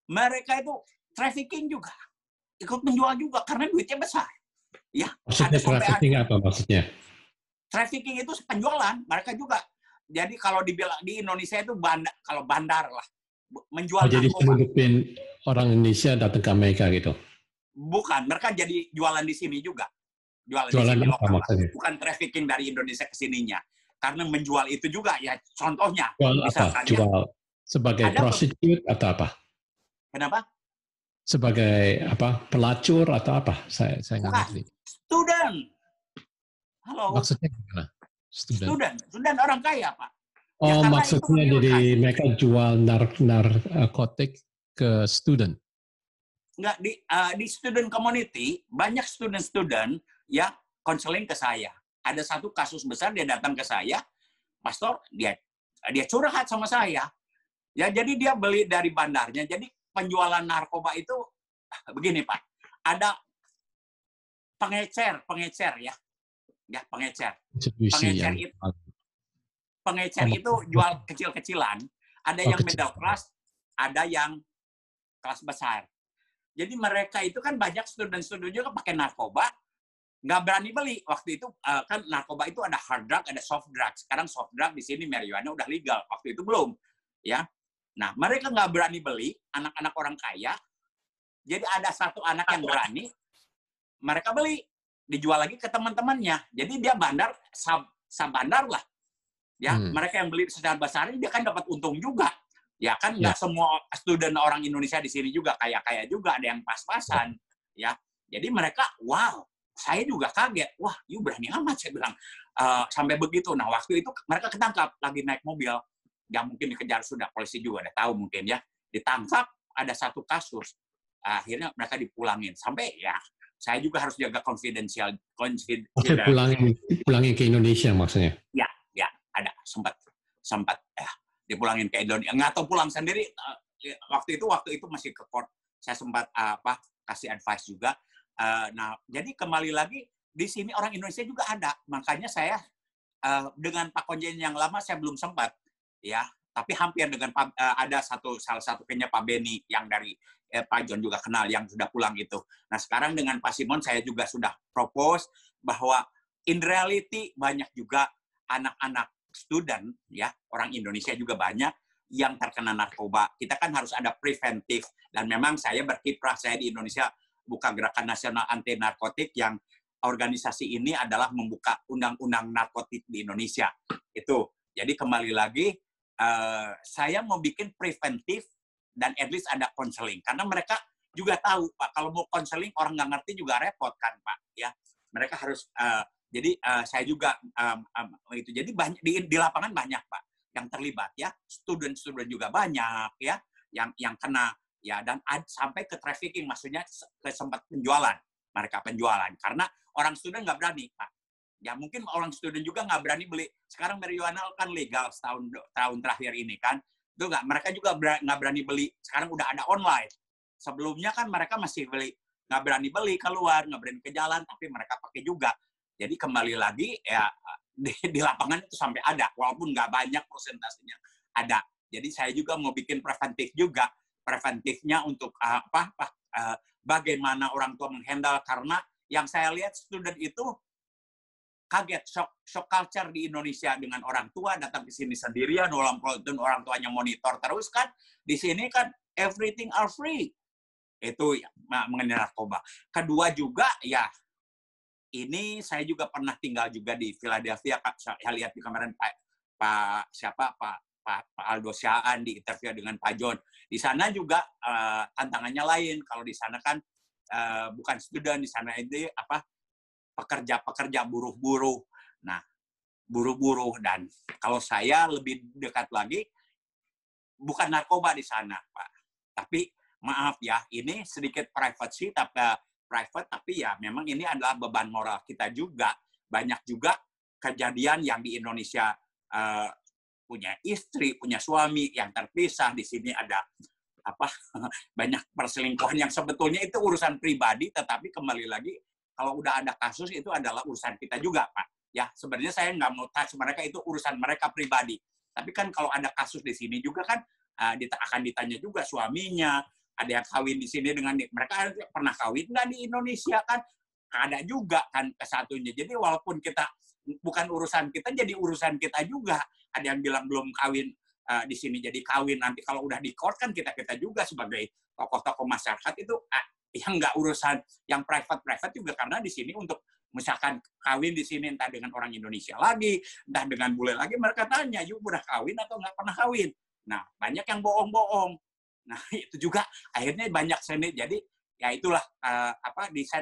Mereka itu trafficking juga. Ikut menjual juga karena duitnya besar. Ya. Maksudnya trafficking apa maksudnya? Trafficking itu penjualan, mereka juga. Jadi kalau dibilang di Indonesia itu kalau bandar lah. Menjual jadi narkoba. seludupin orang Indonesia datang ke Amerika gitu? Bukan, mereka jadi jualan di sini juga. Jualan di Jualan sini apa lokal. maksudnya? Bukan trafficking dari Indonesia ke sininya. Karena menjual itu juga, ya contohnya. Jual apa? Misalkan, Jual sebagai prostitute atau apa? Kenapa? Sebagai apa? Pelacur atau apa? Saya nggak ngerti. Student. Halo. Maksudnya gimana? Student orang kaya, Pak. Oh, ya, maksudnya jadi mereka jual narkotik ke student? Enggak, di student community, banyak student ya konseling ke saya. Ada satu kasus besar, dia datang ke saya, pastor, dia curhat sama saya. Ya, jadi dia beli dari bandarnya. Jadi penjualan narkoba itu begini, Pak. Ada pengecer ya. Ya, pengecer. Pengecer itu jual kecil-kecilan. Ada yang middle class, ada yang kelas besar. Jadi mereka itu kan banyak student juga pakai narkoba, nggak berani beli. Waktu itu kan narkoba itu ada hard drug, ada soft drug. Sekarang soft drug di sini marijuana udah legal. Waktu itu belum, ya. Nah, mereka nggak berani beli, anak-anak orang kaya. Jadi ada satu anak yang berani, mereka beli, dijual lagi ke teman-temannya. Jadi dia bandar, bandar lah. Ya, mereka yang beli secara besar dia kan dapat untung juga. Ya kan nggak semua student orang Indonesia di sini juga kaya-kaya juga, ada yang pas-pasan. Ya, jadi mereka, wow, saya juga kaget. Wah, you berani amat, saya bilang. Sampai begitu. Nah, waktu itu mereka ketangkap lagi naik mobil. Ya mungkin dikejar sudah, polisi juga udah tahu mungkin ya. Ditangkap, ada satu kasus. Akhirnya mereka dipulangin. Sampai ya, saya juga harus jaga konfidensial. Oke, pulangin ke Indonesia maksudnya? Ya, ada sempat dipulangin ke Indonesia. Nggak tahu pulang sendiri. Waktu itu masih ke court. Saya sempat kasih advice juga. Nah, jadi kembali lagi di sini orang Indonesia juga ada. Makanya saya dengan Pak Konjen yang lama saya belum sempat, ya. Tapi hampir dengan ada salah satu kayaknya Pak Beni yang dari Pak John juga kenal yang sudah pulang itu. Nah, sekarang dengan Pak Simon saya juga sudah propose bahwa in reality banyak juga anak-anak student, ya, orang Indonesia juga banyak yang terkena narkoba. Kita kan harus ada preventif. Dan memang saya berkiprah, saya di Indonesia buka Gerakan Nasional Anti Narkotik yang organisasi ini adalah membuka undang-undang narkotik di Indonesia. Itu. Jadi kembali lagi, saya mau bikin preventif dan at least ada konseling. Karena mereka juga tahu, Pak, kalau mau konseling orang nggak ngerti juga repot kan, Pak. Ya, mereka harus... Jadi saya juga itu. Jadi banyak di lapangan banyak, Pak, yang terlibat, ya. Student juga banyak, ya, yang kena, ya, dan sampai ke trafficking, maksudnya ke sempat penjualan, mereka penjualan karena orang student nggak berani, Pak. Ya mungkin orang student juga nggak berani beli. Sekarang marijuana kan legal tahun terakhir ini kan, itu mereka juga nggak berani beli. Sekarang udah ada online. Sebelumnya kan mereka masih nggak berani beli keluar, nggak berani ke jalan, tapi mereka pakai juga. Jadi kembali lagi ya di lapangan itu sampai ada, walaupun nggak banyak persentasenya ada. Jadi saya juga mau bikin preventif juga. Preventifnya untuk bagaimana orang tua menghandle, karena yang saya lihat student itu kaget, shock culture di Indonesia dengan orang tua datang ke sini sendirian, orang tuanya monitor terus kan. Di sini kan everything are free. Itu ya, mengenai narkoba. Kedua juga ya, ini saya juga pernah tinggal juga di Philadelphia. Saya lihat di kemarin Pak Aldo Syaan di interview dengan Pak John. Di sana juga tantangannya lain. Kalau di sana kan bukan student, di sana itu pekerja buruh-buruh. Nah, buruh-buruh, dan kalau saya lebih dekat lagi, bukan narkoba di sana, Pak. Tapi maaf ya, ini sedikit privacy, tapi ya memang ini adalah beban moral kita juga. Banyak juga kejadian yang di Indonesia punya istri, punya suami yang terpisah. Di sini ada banyak perselingkuhan yang sebetulnya itu urusan pribadi, tetapi kembali lagi kalau udah ada kasus itu adalah urusan kita juga, Pak. Ya, sebenarnya saya nggak mau touch mereka, itu urusan mereka pribadi. Tapi kan kalau ada kasus di sini juga kan akan ditanya juga suaminya, ada yang kawin di sini dengan mereka pernah kawin nggak di Indonesia kan? Ada juga kan kesatunya. Jadi walaupun kita bukan urusan kita, jadi urusan kita juga. Ada yang bilang belum kawin di sini jadi kawin, nanti kalau udah di court kan kita juga sebagai tokoh-tokoh masyarakat itu yang nggak urusan yang private juga, karena di sini untuk misalkan kawin di sini entah dengan orang Indonesia lagi, entah dengan bule lagi, mereka tanya, "You udah kawin atau nggak pernah kawin?" Nah, banyak yang bohong-bohong. Nah, itu juga akhirnya banyak seni. Jadi ya itulah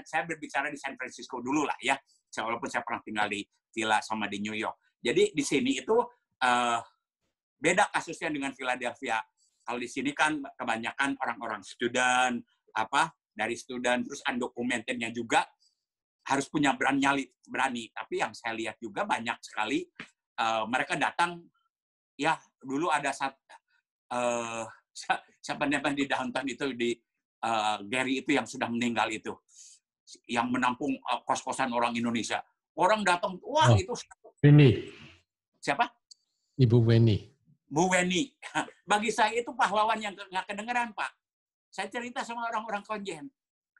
saya berbicara di San Francisco dulu lah ya. Walaupun saya pernah tinggal di Villa sama di New York. Jadi di sini itu beda kasusnya dengan Philadelphia. Kalau di sini kan kebanyakan orang-orang student, dari student, terus undocumentednya juga harus punya berani. Tapi yang saya lihat juga banyak sekali mereka datang, ya dulu ada siapa namanya di downtown itu, di Gary itu yang sudah meninggal itu, yang menampung kos-kosan orang Indonesia. Orang datang, wah itu Weni. Siapa? Ibu Weni. Bu Weni. Bagi saya itu pahlawan yang nggak kedengeran, Pak. Saya cerita sama orang-orang Konjen.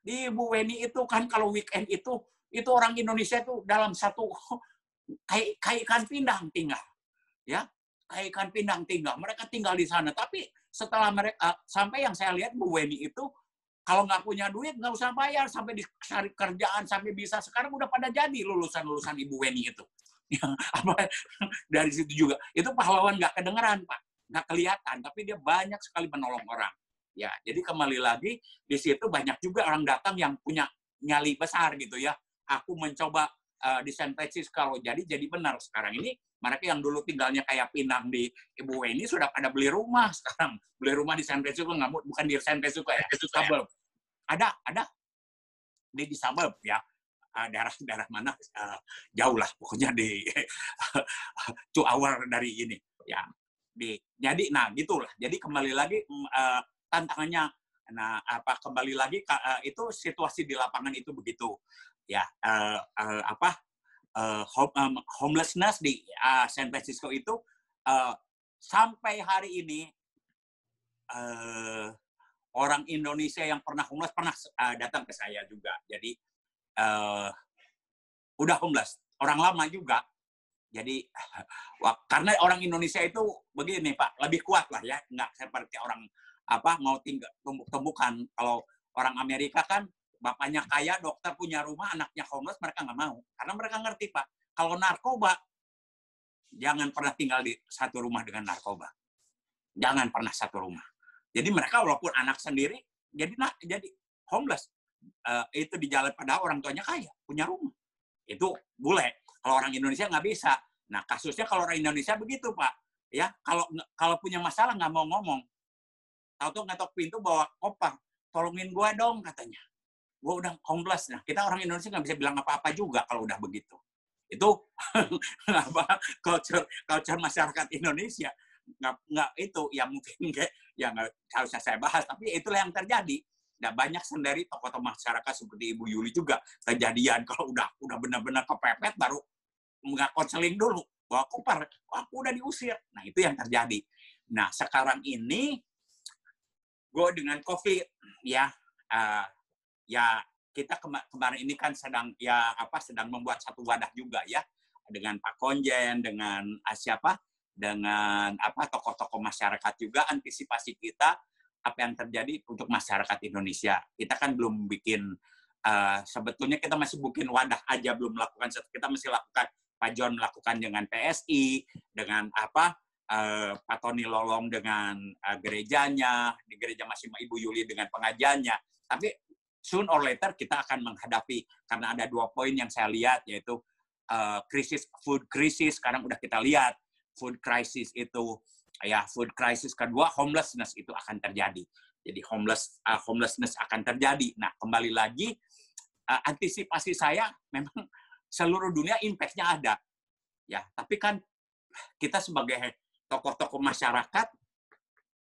Di Bu Weni itu kan kalau weekend itu orang Indonesia itu dalam satu kayak ikan pindang tinggal. Ya, kayak ikan pindang tinggal. Mereka tinggal di sana. Tapi setelah mereka, sampai yang saya lihat Bu Weni itu, kalau nggak punya duit, nggak usah bayar. Sampai dicari kerjaan, sampai bisa. Sekarang udah pada jadi lulusan-lulusan Ibu Weni itu. Dari situ juga. Itu pahlawan nggak kedengeran, Pak. Nggak kelihatan, tapi dia banyak sekali menolong orang. Ya, jadi kembali lagi, di situ banyak juga orang datang yang punya nyali besar gitu ya. Aku mencoba di San Francisco, jadi benar sekarang ini mereka yang dulu tinggalnya kayak pinang di Ibu Weni sudah pada beli rumah sekarang. Beli rumah di San Francisco, bukan di San Francisco ya, itu suburb. Ada di suburb ya. Daerah mana jauh lah pokoknya di 2 hour dari ini ya. Jadi gitulah. Jadi kembali lagi tantangannya, kembali lagi itu situasi di lapangan itu begitu ya. Homelessness di San Francisco itu sampai hari ini orang Indonesia yang pernah homeless pernah datang ke saya juga. Jadi udah homeless, orang lama juga. Jadi karena orang Indonesia itu begini, Pak, lebih kuat lah ya, nggak seperti orang mau tinggal tumbuk-tumbukan. Kalau orang Amerika kan bapaknya kaya, dokter, punya rumah, anaknya homeless, mereka nggak mau. Karena mereka ngerti, Pak, kalau narkoba, jangan pernah tinggal di satu rumah dengan narkoba. Jangan pernah satu rumah. Jadi mereka walaupun anak sendiri, jadi homeless. Itu di jalan, padahal orang tuanya kaya, punya rumah. Itu bule. Kalau orang Indonesia nggak bisa. Nah, kasusnya kalau orang Indonesia begitu, Pak. Ya, kalau punya masalah nggak mau ngomong. Tahu-tahu ngetok pintu bawa kopang. Tolongin gue dong, katanya. Gue udah homeless. Nah, kita orang Indonesia nggak bisa bilang apa-apa juga kalau udah begitu. Itu culture masyarakat Indonesia. Nggak itu ya, mungkin nggak harusnya saya bahas, tapi itulah yang terjadi. Nah, banyak sendiri tokoh-tokoh masyarakat seperti Ibu Yuli juga kejadian kalau udah benar-benar kepepet baru nggak konseling dulu, bawa koper, aku udah diusir. Nah, itu yang terjadi. Nah, sekarang ini gue dengan COVID ya, ya kita kemarin ini kan sedang membuat satu wadah juga ya dengan Pak Konjen, dengan siapa, dengan tokoh-tokoh masyarakat juga, antisipasi kita apa yang terjadi untuk masyarakat Indonesia. Kita kan belum bikin, sebetulnya kita masih bikin wadah aja, belum melakukan, kita masih lakukan, Pak John melakukan dengan PSI, dengan Pak Tony Lolong dengan gerejanya, di gereja masih Ibu Yuli dengan pengajiannya. Tapi soon or later kita akan menghadapi, karena ada 2 poin yang saya lihat, yaitu food crisis, sekarang udah kita lihat, food crisis itu, ya food crisis kedua, homelessness itu akan terjadi. Jadi homelessness akan terjadi. Nah, kembali lagi, antisipasi saya memang seluruh dunia impact-nya ada. Ya, tapi kan kita sebagai tokoh-tokoh masyarakat,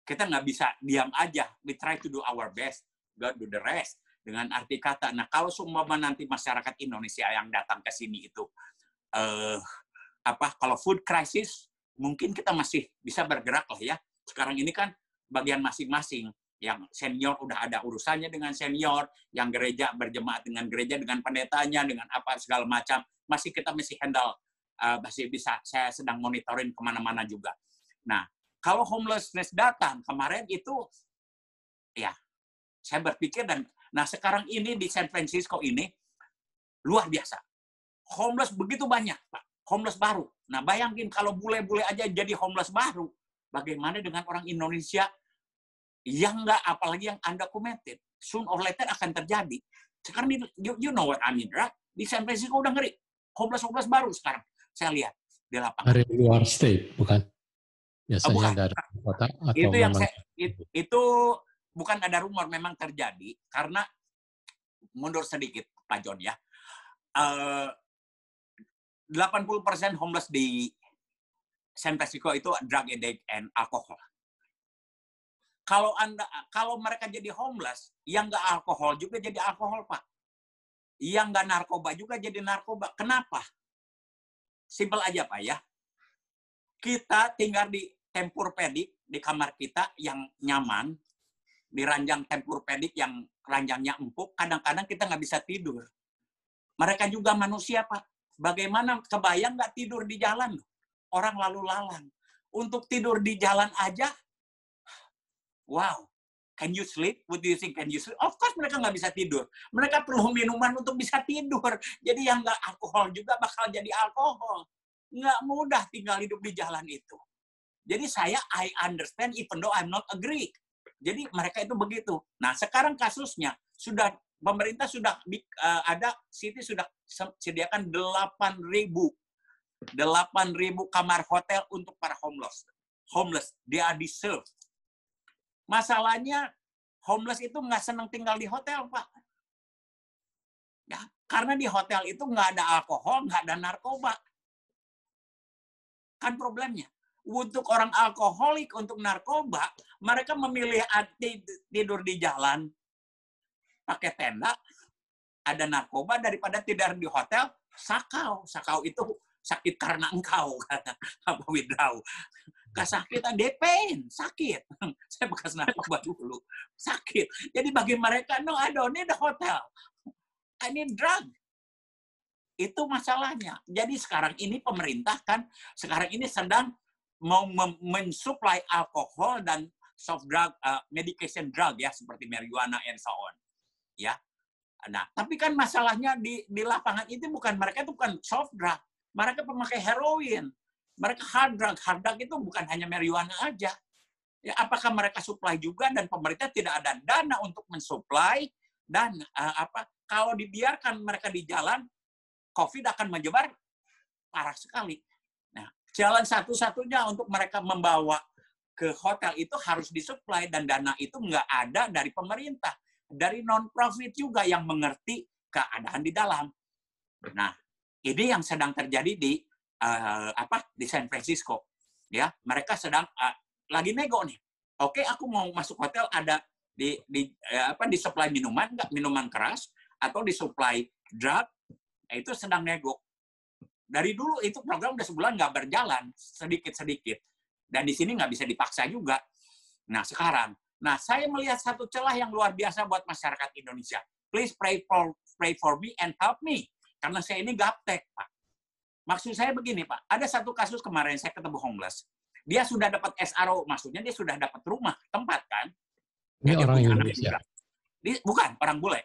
kita nggak bisa diam aja. We try to do our best, God do the rest. Dengan arti kata, nah kalau seumpama nanti masyarakat Indonesia yang datang ke sini itu, kalau food crisis, mungkin kita masih bisa bergerak lah ya. Sekarang ini kan bagian masing-masing. Yang senior udah ada urusannya dengan senior, yang gereja berjemaat dengan gereja, dengan pendetanya, dengan apa segala macam. Kita masih handle, masih bisa, saya sedang monitoring kemana-mana juga. Nah, kalau homelessness datang, kemarin itu, ya, saya berpikir, nah sekarang ini di San Francisco ini, luar biasa. Homeless begitu banyak, Pak. Homeless baru. Nah, bayangin kalau bule-bule aja jadi homeless baru, bagaimana dengan orang Indonesia yang nggak, apalagi yang undocumented. Soon or later akan terjadi. Sekarang, you know what I mean, right? Di San Francisco udah ngeri. Homeless baru sekarang. Saya lihat di lapangan. Dari luar state, bukan? Biasanya bukan. dari kota atau itu yang memang... itu bukan ada rumor, memang terjadi. Karena, mundur sedikit, Pak John ya. 80% homeless di San Francisco itu drug addict and alcohol. Kalau mereka jadi homeless, yang nggak alkohol juga jadi alkohol, Pak. Yang nggak narkoba juga jadi narkoba. Kenapa? Simpel aja, Pak ya. Kita tinggal di Tempur-Pedic, di kamar kita yang nyaman, di ranjang Tempur-Pedic yang ranjangnya empuk, kadang-kadang kita nggak bisa tidur. Mereka juga manusia, Pak. Bagaimana, kebayang nggak tidur di jalan? Orang lalu lalang. Untuk tidur di jalan aja, wow. Can you sleep? What do you think? Can you sleep? Of course mereka nggak bisa tidur. Mereka perlu minuman untuk bisa tidur. Jadi yang nggak alkohol juga bakal jadi alkohol. Nggak mudah tinggal hidup di jalan itu. Jadi I understand even though I'm not agree. Jadi mereka itu begitu. Nah, sekarang kasusnya, pemerintah sudah City sudah sediakan 8.000 kamar hotel untuk para homeless. They are deserved. Masalahnya, homeless itu nggak senang tinggal di hotel, Pak. Ya, karena di hotel itu nggak ada alkohol, nggak ada narkoba. Kan problemnya. Untuk orang alkoholik, untuk narkoba, mereka memilih tidur di jalan, pakai tenda, ada narkoba, daripada tidur di hotel, sakau. Sakau itu sakit karena engkau, kata Pak Widraw. Kesakitan, pain, sakit. Saya bekas narkoba dulu, sakit. Jadi bagi mereka, no, I don't need a hotel. I need drug. Itu masalahnya. Jadi sekarang ini pemerintah kan, sekarang ini sedang mau mensuplai alkohol dan soft drug, medication drug ya, seperti marijuana and so on. Ya. Nah, tapi kan masalahnya di lapangan itu mereka itu bukan soft drug. Mereka pemakai heroin. Mereka hard drug itu bukan hanya marijuana aja. Ya, apakah mereka supply juga, dan pemerintah tidak ada dana untuk mensuplai, dan kalau dibiarkan mereka di jalan, COVID akan menyebar parah sekali. Nah, jalan satu-satunya untuk mereka membawa ke hotel itu harus disuplai, dan dana itu nggak ada dari pemerintah, dari non-profit juga yang mengerti keadaan di dalam. Nah, ini yang sedang terjadi di San Francisco, ya. Mereka sedang lagi nego nih. Oke, aku mau masuk hotel, ada di supply minuman, nggak minuman keras, atau di supply drug, itu sedang nego. Dari dulu itu program udah sebulan nggak berjalan, sedikit-sedikit. Dan di sini nggak bisa dipaksa juga. Nah, sekarang, saya melihat satu celah yang luar biasa buat masyarakat Indonesia. Please pray for me and help me. Karena saya ini gaptek, Pak. Maksud saya begini, Pak. Ada satu kasus kemarin saya ketemu homeless. Dia sudah dapat SRO, maksudnya dia sudah dapat rumah, tempat kan. Ini Ya, dia orang punya Indonesia? Bukan, orang bule.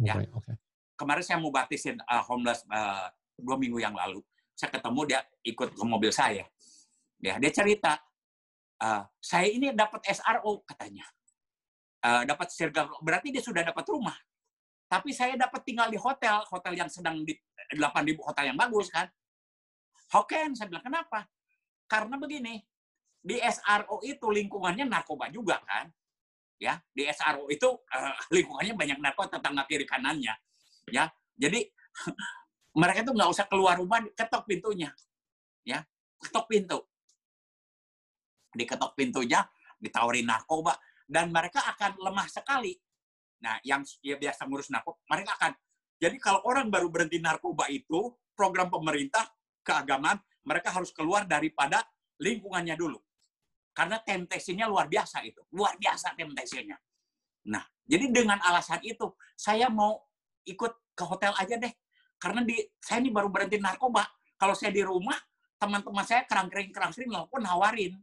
Ya. Okay. Kemarin saya mau baptisin homeless 2 minggu yang lalu. Saya ketemu, dia ikut ke mobil saya. Ya, dia cerita, saya ini dapat SRO, katanya. Dapat serga, berarti dia sudah dapat rumah. Tapi saya dapat tinggal di hotel yang sedang di 8.000 hotel yang bagus kan. How can? Saya bilang, kenapa? Karena begini, di SRO itu lingkungannya narkoba juga kan. Ya, di SRO itu lingkungannya banyak narkoba, tetangga kiri kanannya. Ya, jadi mereka itu nggak usah keluar rumah, ketok pintunya. Ya, ketok pintu. Diketok pintunya, ditawarin narkoba, dan mereka akan lemah sekali. Nah, yang ya biasa ngurus narkoba, mereka akan. Jadi kalau orang baru berhenti narkoba itu, program pemerintah, keagamaan, mereka harus keluar daripada lingkungannya dulu. Karena temptasinya luar biasa itu. Luar biasa temptasinya. Nah, jadi dengan alasan itu, saya mau ikut ke hotel aja deh. Karena saya ini baru berhenti narkoba. Kalau saya di rumah, teman-teman saya kerang-kering walaupun nawarin.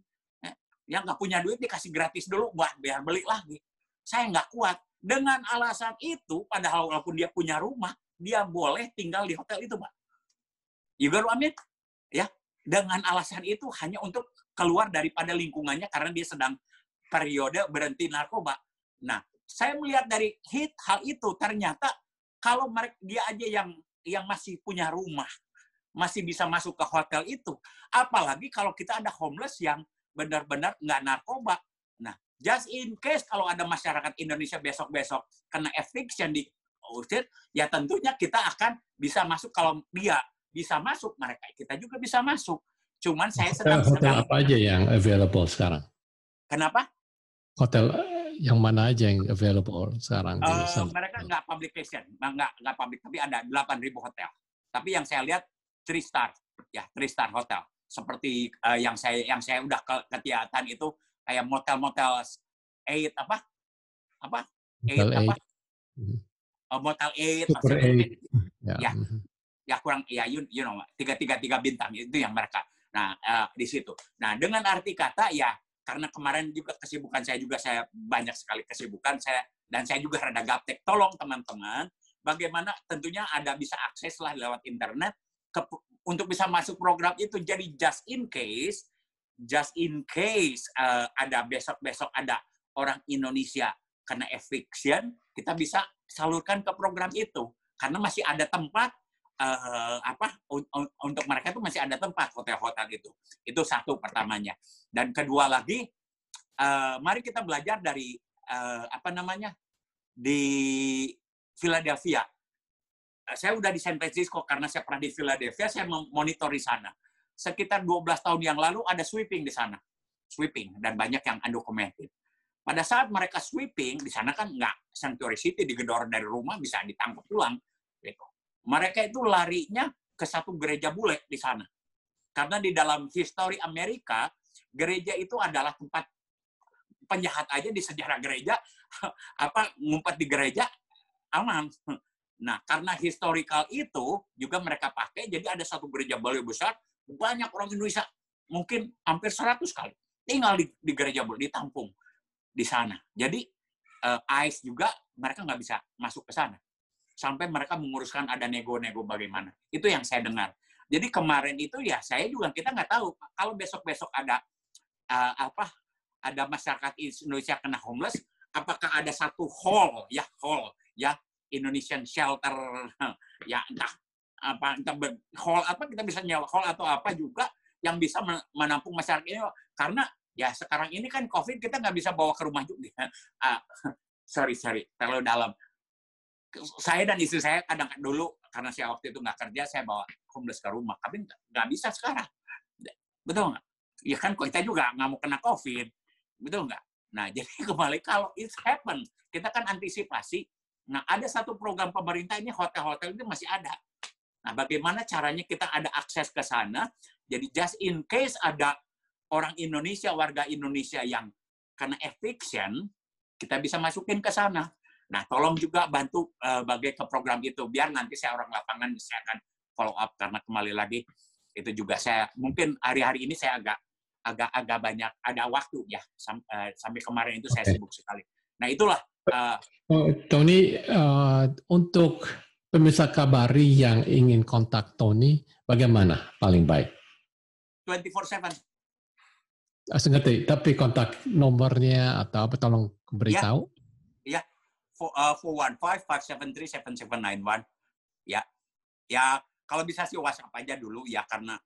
Yang nggak punya duit dikasih gratis dulu, biar beli lagi. Saya nggak kuat. Dengan alasan itu, padahal walaupun dia punya rumah, dia boleh tinggal di hotel itu, Pak. You got what I mean? Ya, dengan alasan itu hanya untuk keluar daripada lingkungannya karena dia sedang periode berhenti narkoba. Nah, saya melihat dari hal itu ternyata kalau dia aja yang masih punya rumah, masih bisa masuk ke hotel itu, apalagi kalau kita ada homeless yang benar-benar nggak narkoba. Nah, just in case kalau ada masyarakat Indonesia besok-besok kena eviction di Usir, ya tentunya kita akan bisa masuk. Kalau dia bisa masuk, kita juga bisa masuk. Cuman saya Hotel apa aja yang available sekarang? Kenapa? Hotel yang mana aja yang available sekarang di sana? Mereka nggak publication, nggak public, tapi ada 8.000 hotel. Tapi yang saya lihat 3 star, ya 3 star hotel. Seperti yang saya udah kelihatan itu kayak motel-motel 8 apa? Motel 8. Motel 8 Super 8. Ya kurang ya you know 3 bintang itu yang mereka. Nah, di situ. Nah, dengan arti kata ya karena kemarin juga kesibukan saya banyak sekali kesibukan dan saya juga rada gaptek. Tolong teman-teman, bagaimana tentunya bisa akses lah lewat internet untuk bisa masuk program itu. Jadi just in case ada besok ada orang Indonesia kena eviction, kita bisa salurkan ke program itu karena masih ada tempat untuk mereka itu masih ada tempat hotel-hotel itu satu pertamanya. Dan kedua lagi, mari kita belajar dari di Philadelphia. Saya udah di San Francisco karena saya pernah di Philadelphia, saya memonitor di sana. Sekitar 12 tahun yang lalu ada sweeping di sana. Sweeping, dan banyak yang undocumented. Pada saat mereka sweeping, di sana kan nggak sanctuary city, digedor dari rumah bisa ditangkap pulang. Gitu. Mereka itu larinya ke satu gereja bule di sana. Karena di dalam histori Amerika, gereja itu adalah tempat penjahat aja di sejarah gereja, ngumpet di gereja, aman. Nah, karena historical itu juga mereka pakai, jadi ada satu gereja bule besar, banyak orang Indonesia, mungkin hampir 100 kali, tinggal di gereja bule, ditampung di sana. Jadi, ICE juga mereka nggak bisa masuk ke sana. Sampai mereka menguruskan ada nego-nego bagaimana. Itu yang saya dengar. Jadi kemarin itu ya saya juga kita nggak tahu kalau besok-besok ada ada masyarakat Indonesia kena homeless, apakah ada satu hall Indonesian shelter ya entah hall kita bisa nyewa hall atau apa juga yang bisa menampung masyarakat ini karena ya sekarang ini kan COVID kita nggak bisa bawa ke rumah juga. Sorry terlalu dalam. Saya dan istri saya kadang dulu karena saya waktu itu nggak kerja, saya bawa homeless ke rumah, tapi nggak bisa sekarang, betul nggak? Ya kan kita juga nggak mau kena COVID, betul nggak? Nah jadi kembali kalau it happen, kita kan antisipasi. Nah ada satu program pemerintah ini hotel-hotel itu masih ada. Nah bagaimana caranya kita ada akses ke sana? Jadi just in case ada orang Indonesia, warga Indonesia yang kena eviction, kita bisa masukin ke sana. Nah, tolong juga bantu bagai ke program itu, biar nanti saya orang lapangan saya akan follow up, karena kembali lagi itu juga saya mungkin hari-hari ini saya agak banyak ada waktu ya, sampai kemarin itu saya sibuk sekali. Nah, itulah. Tony, untuk pemirsa Kabari yang ingin kontak Tony, bagaimana paling baik? 24/7. Ngerti, tapi kontak nomornya atau apa, tolong beritahu. Ya, 415-573-7791. Ya, kalau bisa sih WhatsApp aja dulu ya, karena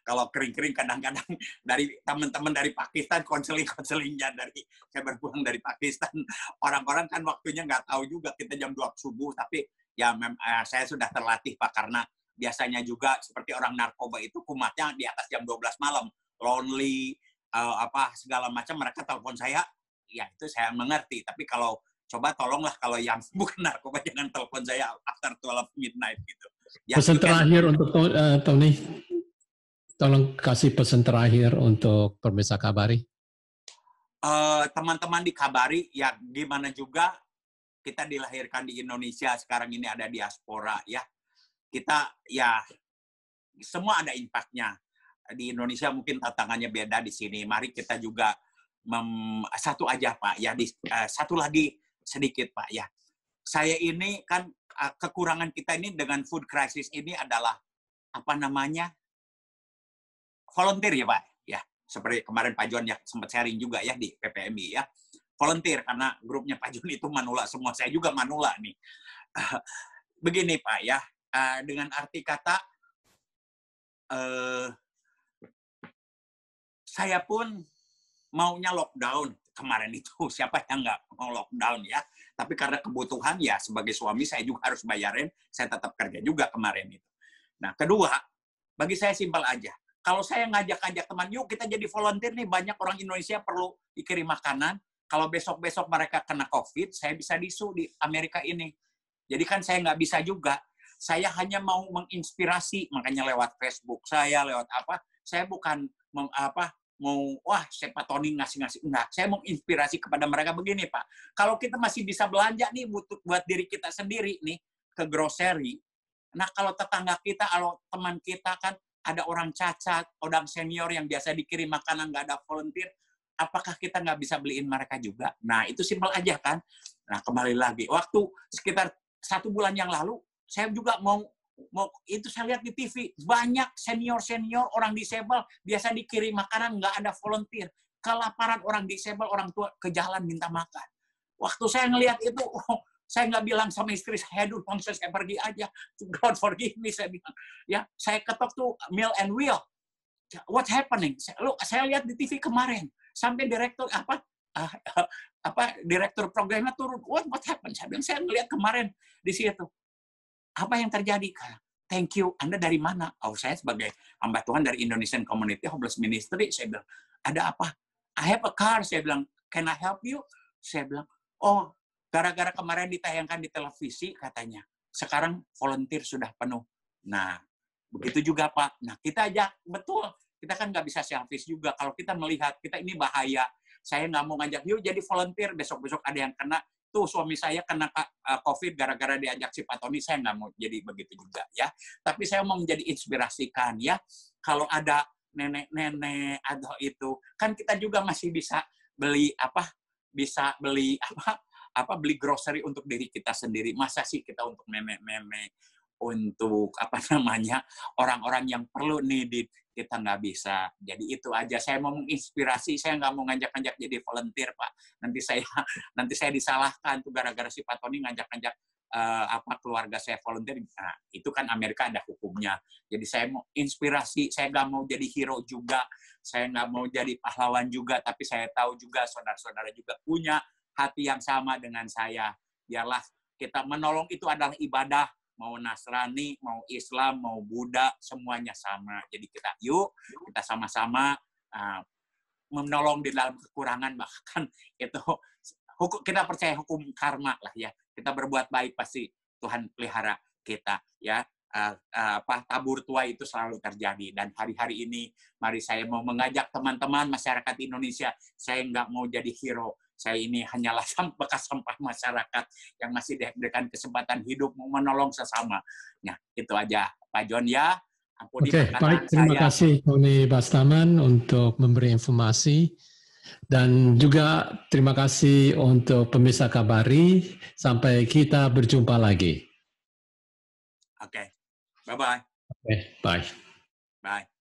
kalau kering-kering kadang-kadang dari teman-teman dari Pakistan, konseling-konselingnya dari saya berpulang dari Pakistan, orang-orang kan waktunya nggak tahu juga, kita jam 2 subuh, tapi ya saya sudah terlatih Pak, karena biasanya juga seperti orang narkoba itu kumatnya di atas jam 12 malam, lonely, segala macam, mereka telepon saya, ya itu saya mengerti, tapi kalau coba tolonglah kalau yang bukan narkoba jangan telepon saya after 12 midnight gitu. Ya, pesan terakhir untuk Tony, tolong kasih pesan terakhir untuk pemirsa Kabari. Teman-teman di Kabari, ya gimana juga kita dilahirkan di Indonesia, sekarang ini ada diaspora ya. Kita ya semua ada impact-nya. Di Indonesia mungkin tantangannya beda di sini. Mari kita juga satu aja Pak ya, satu lagi sedikit Pak ya. Saya ini kan kekurangan kita ini dengan food crisis ini adalah volunteer ya Pak ya. Seperti kemarin Pak John ya sempat sharing juga ya di PPMI ya. Volunteer, karena grupnya Pak John itu manula semua, saya juga manula nih. Begini Pak ya, dengan arti kata saya pun maunya lockdown kemarin itu, siapa yang nggak mau lockdown ya. Tapi karena kebutuhan ya, sebagai suami saya juga harus bayarin, saya tetap kerja juga kemarin itu. Nah, kedua, bagi saya simpel aja. Kalau saya ngajak-ngajak teman, yuk kita jadi volunteer nih, banyak orang Indonesia perlu dikirim makanan. Kalau besok-besok mereka kena COVID, saya bisa disu di Amerika ini. Jadi kan saya nggak bisa juga. Saya hanya mau menginspirasi, makanya lewat Facebook saya, lewat apa, saya bukan Pak Tony ngasih-ngasih. Enggak, saya mau inspirasi kepada mereka begini, Pak. Kalau kita masih bisa belanja nih buat diri kita sendiri nih, ke grocery. Nah, kalau tetangga kita, kalau teman kita kan ada orang cacat, orang senior yang biasa dikirim makanan, nggak ada volunteer, apakah kita nggak bisa beliin mereka juga? Nah, itu simpel aja kan. Nah, kembali lagi. Waktu sekitar 1 bulan yang lalu, saya juga mau itu saya lihat di TV, banyak senior orang disable biasa dikirim makanan, nggak ada volunteer. Kelaparan orang disable, orang tua ke jalan minta makan. Waktu saya ngelihat itu, saya nggak bilang sama istri saya dulu, langsung saya pergi aja. God forgive me, saya bilang. Ya, saya ketok tuh Meal and Will. What's happening? Saya lihat di TV kemarin, sampai direktur direktur programnya turun. What happened? Saya bilang, saya ngelihat kemarin di situ. Apa yang terjadi? Thank you. Anda dari mana? Oh, saya sebagai hamba Tuhan dari Indonesian Community Hopeless Ministry. Saya bilang, ada apa? I have a car. Saya bilang, can I help you? Saya bilang, oh, gara-gara kemarin ditayangkan di televisi, katanya, sekarang volunteer sudah penuh. Nah, begitu juga Pak. Nah, kita aja, betul. Kita kan nggak bisa selfish juga. Kalau kita melihat, kita ini bahaya. Saya nggak mau ngajak, yuk jadi volunteer. Besok-besok ada yang kena. Tuh suami saya kena COVID gara-gara diajak si Pak Tony, saya nggak mau jadi begitu juga ya. Tapi saya mau menjadi inspirasikan ya. Kalau ada nenek-nenek atau itu, kan kita juga masih bisa beli beli grocery untuk diri kita sendiri. Masa sih kita untuk nenek-nenek, untuk orang-orang yang perlu needed, kita nggak bisa. Jadi itu aja, saya mau menginspirasi, saya nggak mau ngajak-ngajak jadi volunteer Pak. Nanti saya disalahkan tuh gara-gara si Pak Tony ngajak-ngajak keluarga saya volunteer. Nah, itu kan Amerika ada hukumnya. Jadi saya mau inspirasi, saya nggak mau jadi hero juga, saya nggak mau jadi pahlawan juga, tapi saya tahu juga saudara-saudara juga punya hati yang sama dengan saya. Biarlah kita menolong, itu adalah ibadah. Mau Nasrani, mau Islam, mau Buddha, semuanya sama. Jadi kita sama-sama menolong di dalam kekurangan, bahkan itu kita percaya hukum karma lah ya. Kita berbuat baik pasti Tuhan pelihara kita ya. tabur tua itu selalu terjadi. Dan hari-hari ini, mari saya mau mengajak teman-teman masyarakat Indonesia, saya nggak mau jadi hero. Saya ini hanyalah bekas sampah masyarakat yang masih diberikan kesempatan hidup mau menolong sesama. Nah, itu aja, Pak John ya. Ampuni Oke, baik. Terima saya. kasih Tony Bastaman untuk memberi informasi. Dan juga terima kasih untuk pemirsa Kabari. Sampai kita berjumpa lagi. Oke. Bye-bye. Oke, bye. Bye.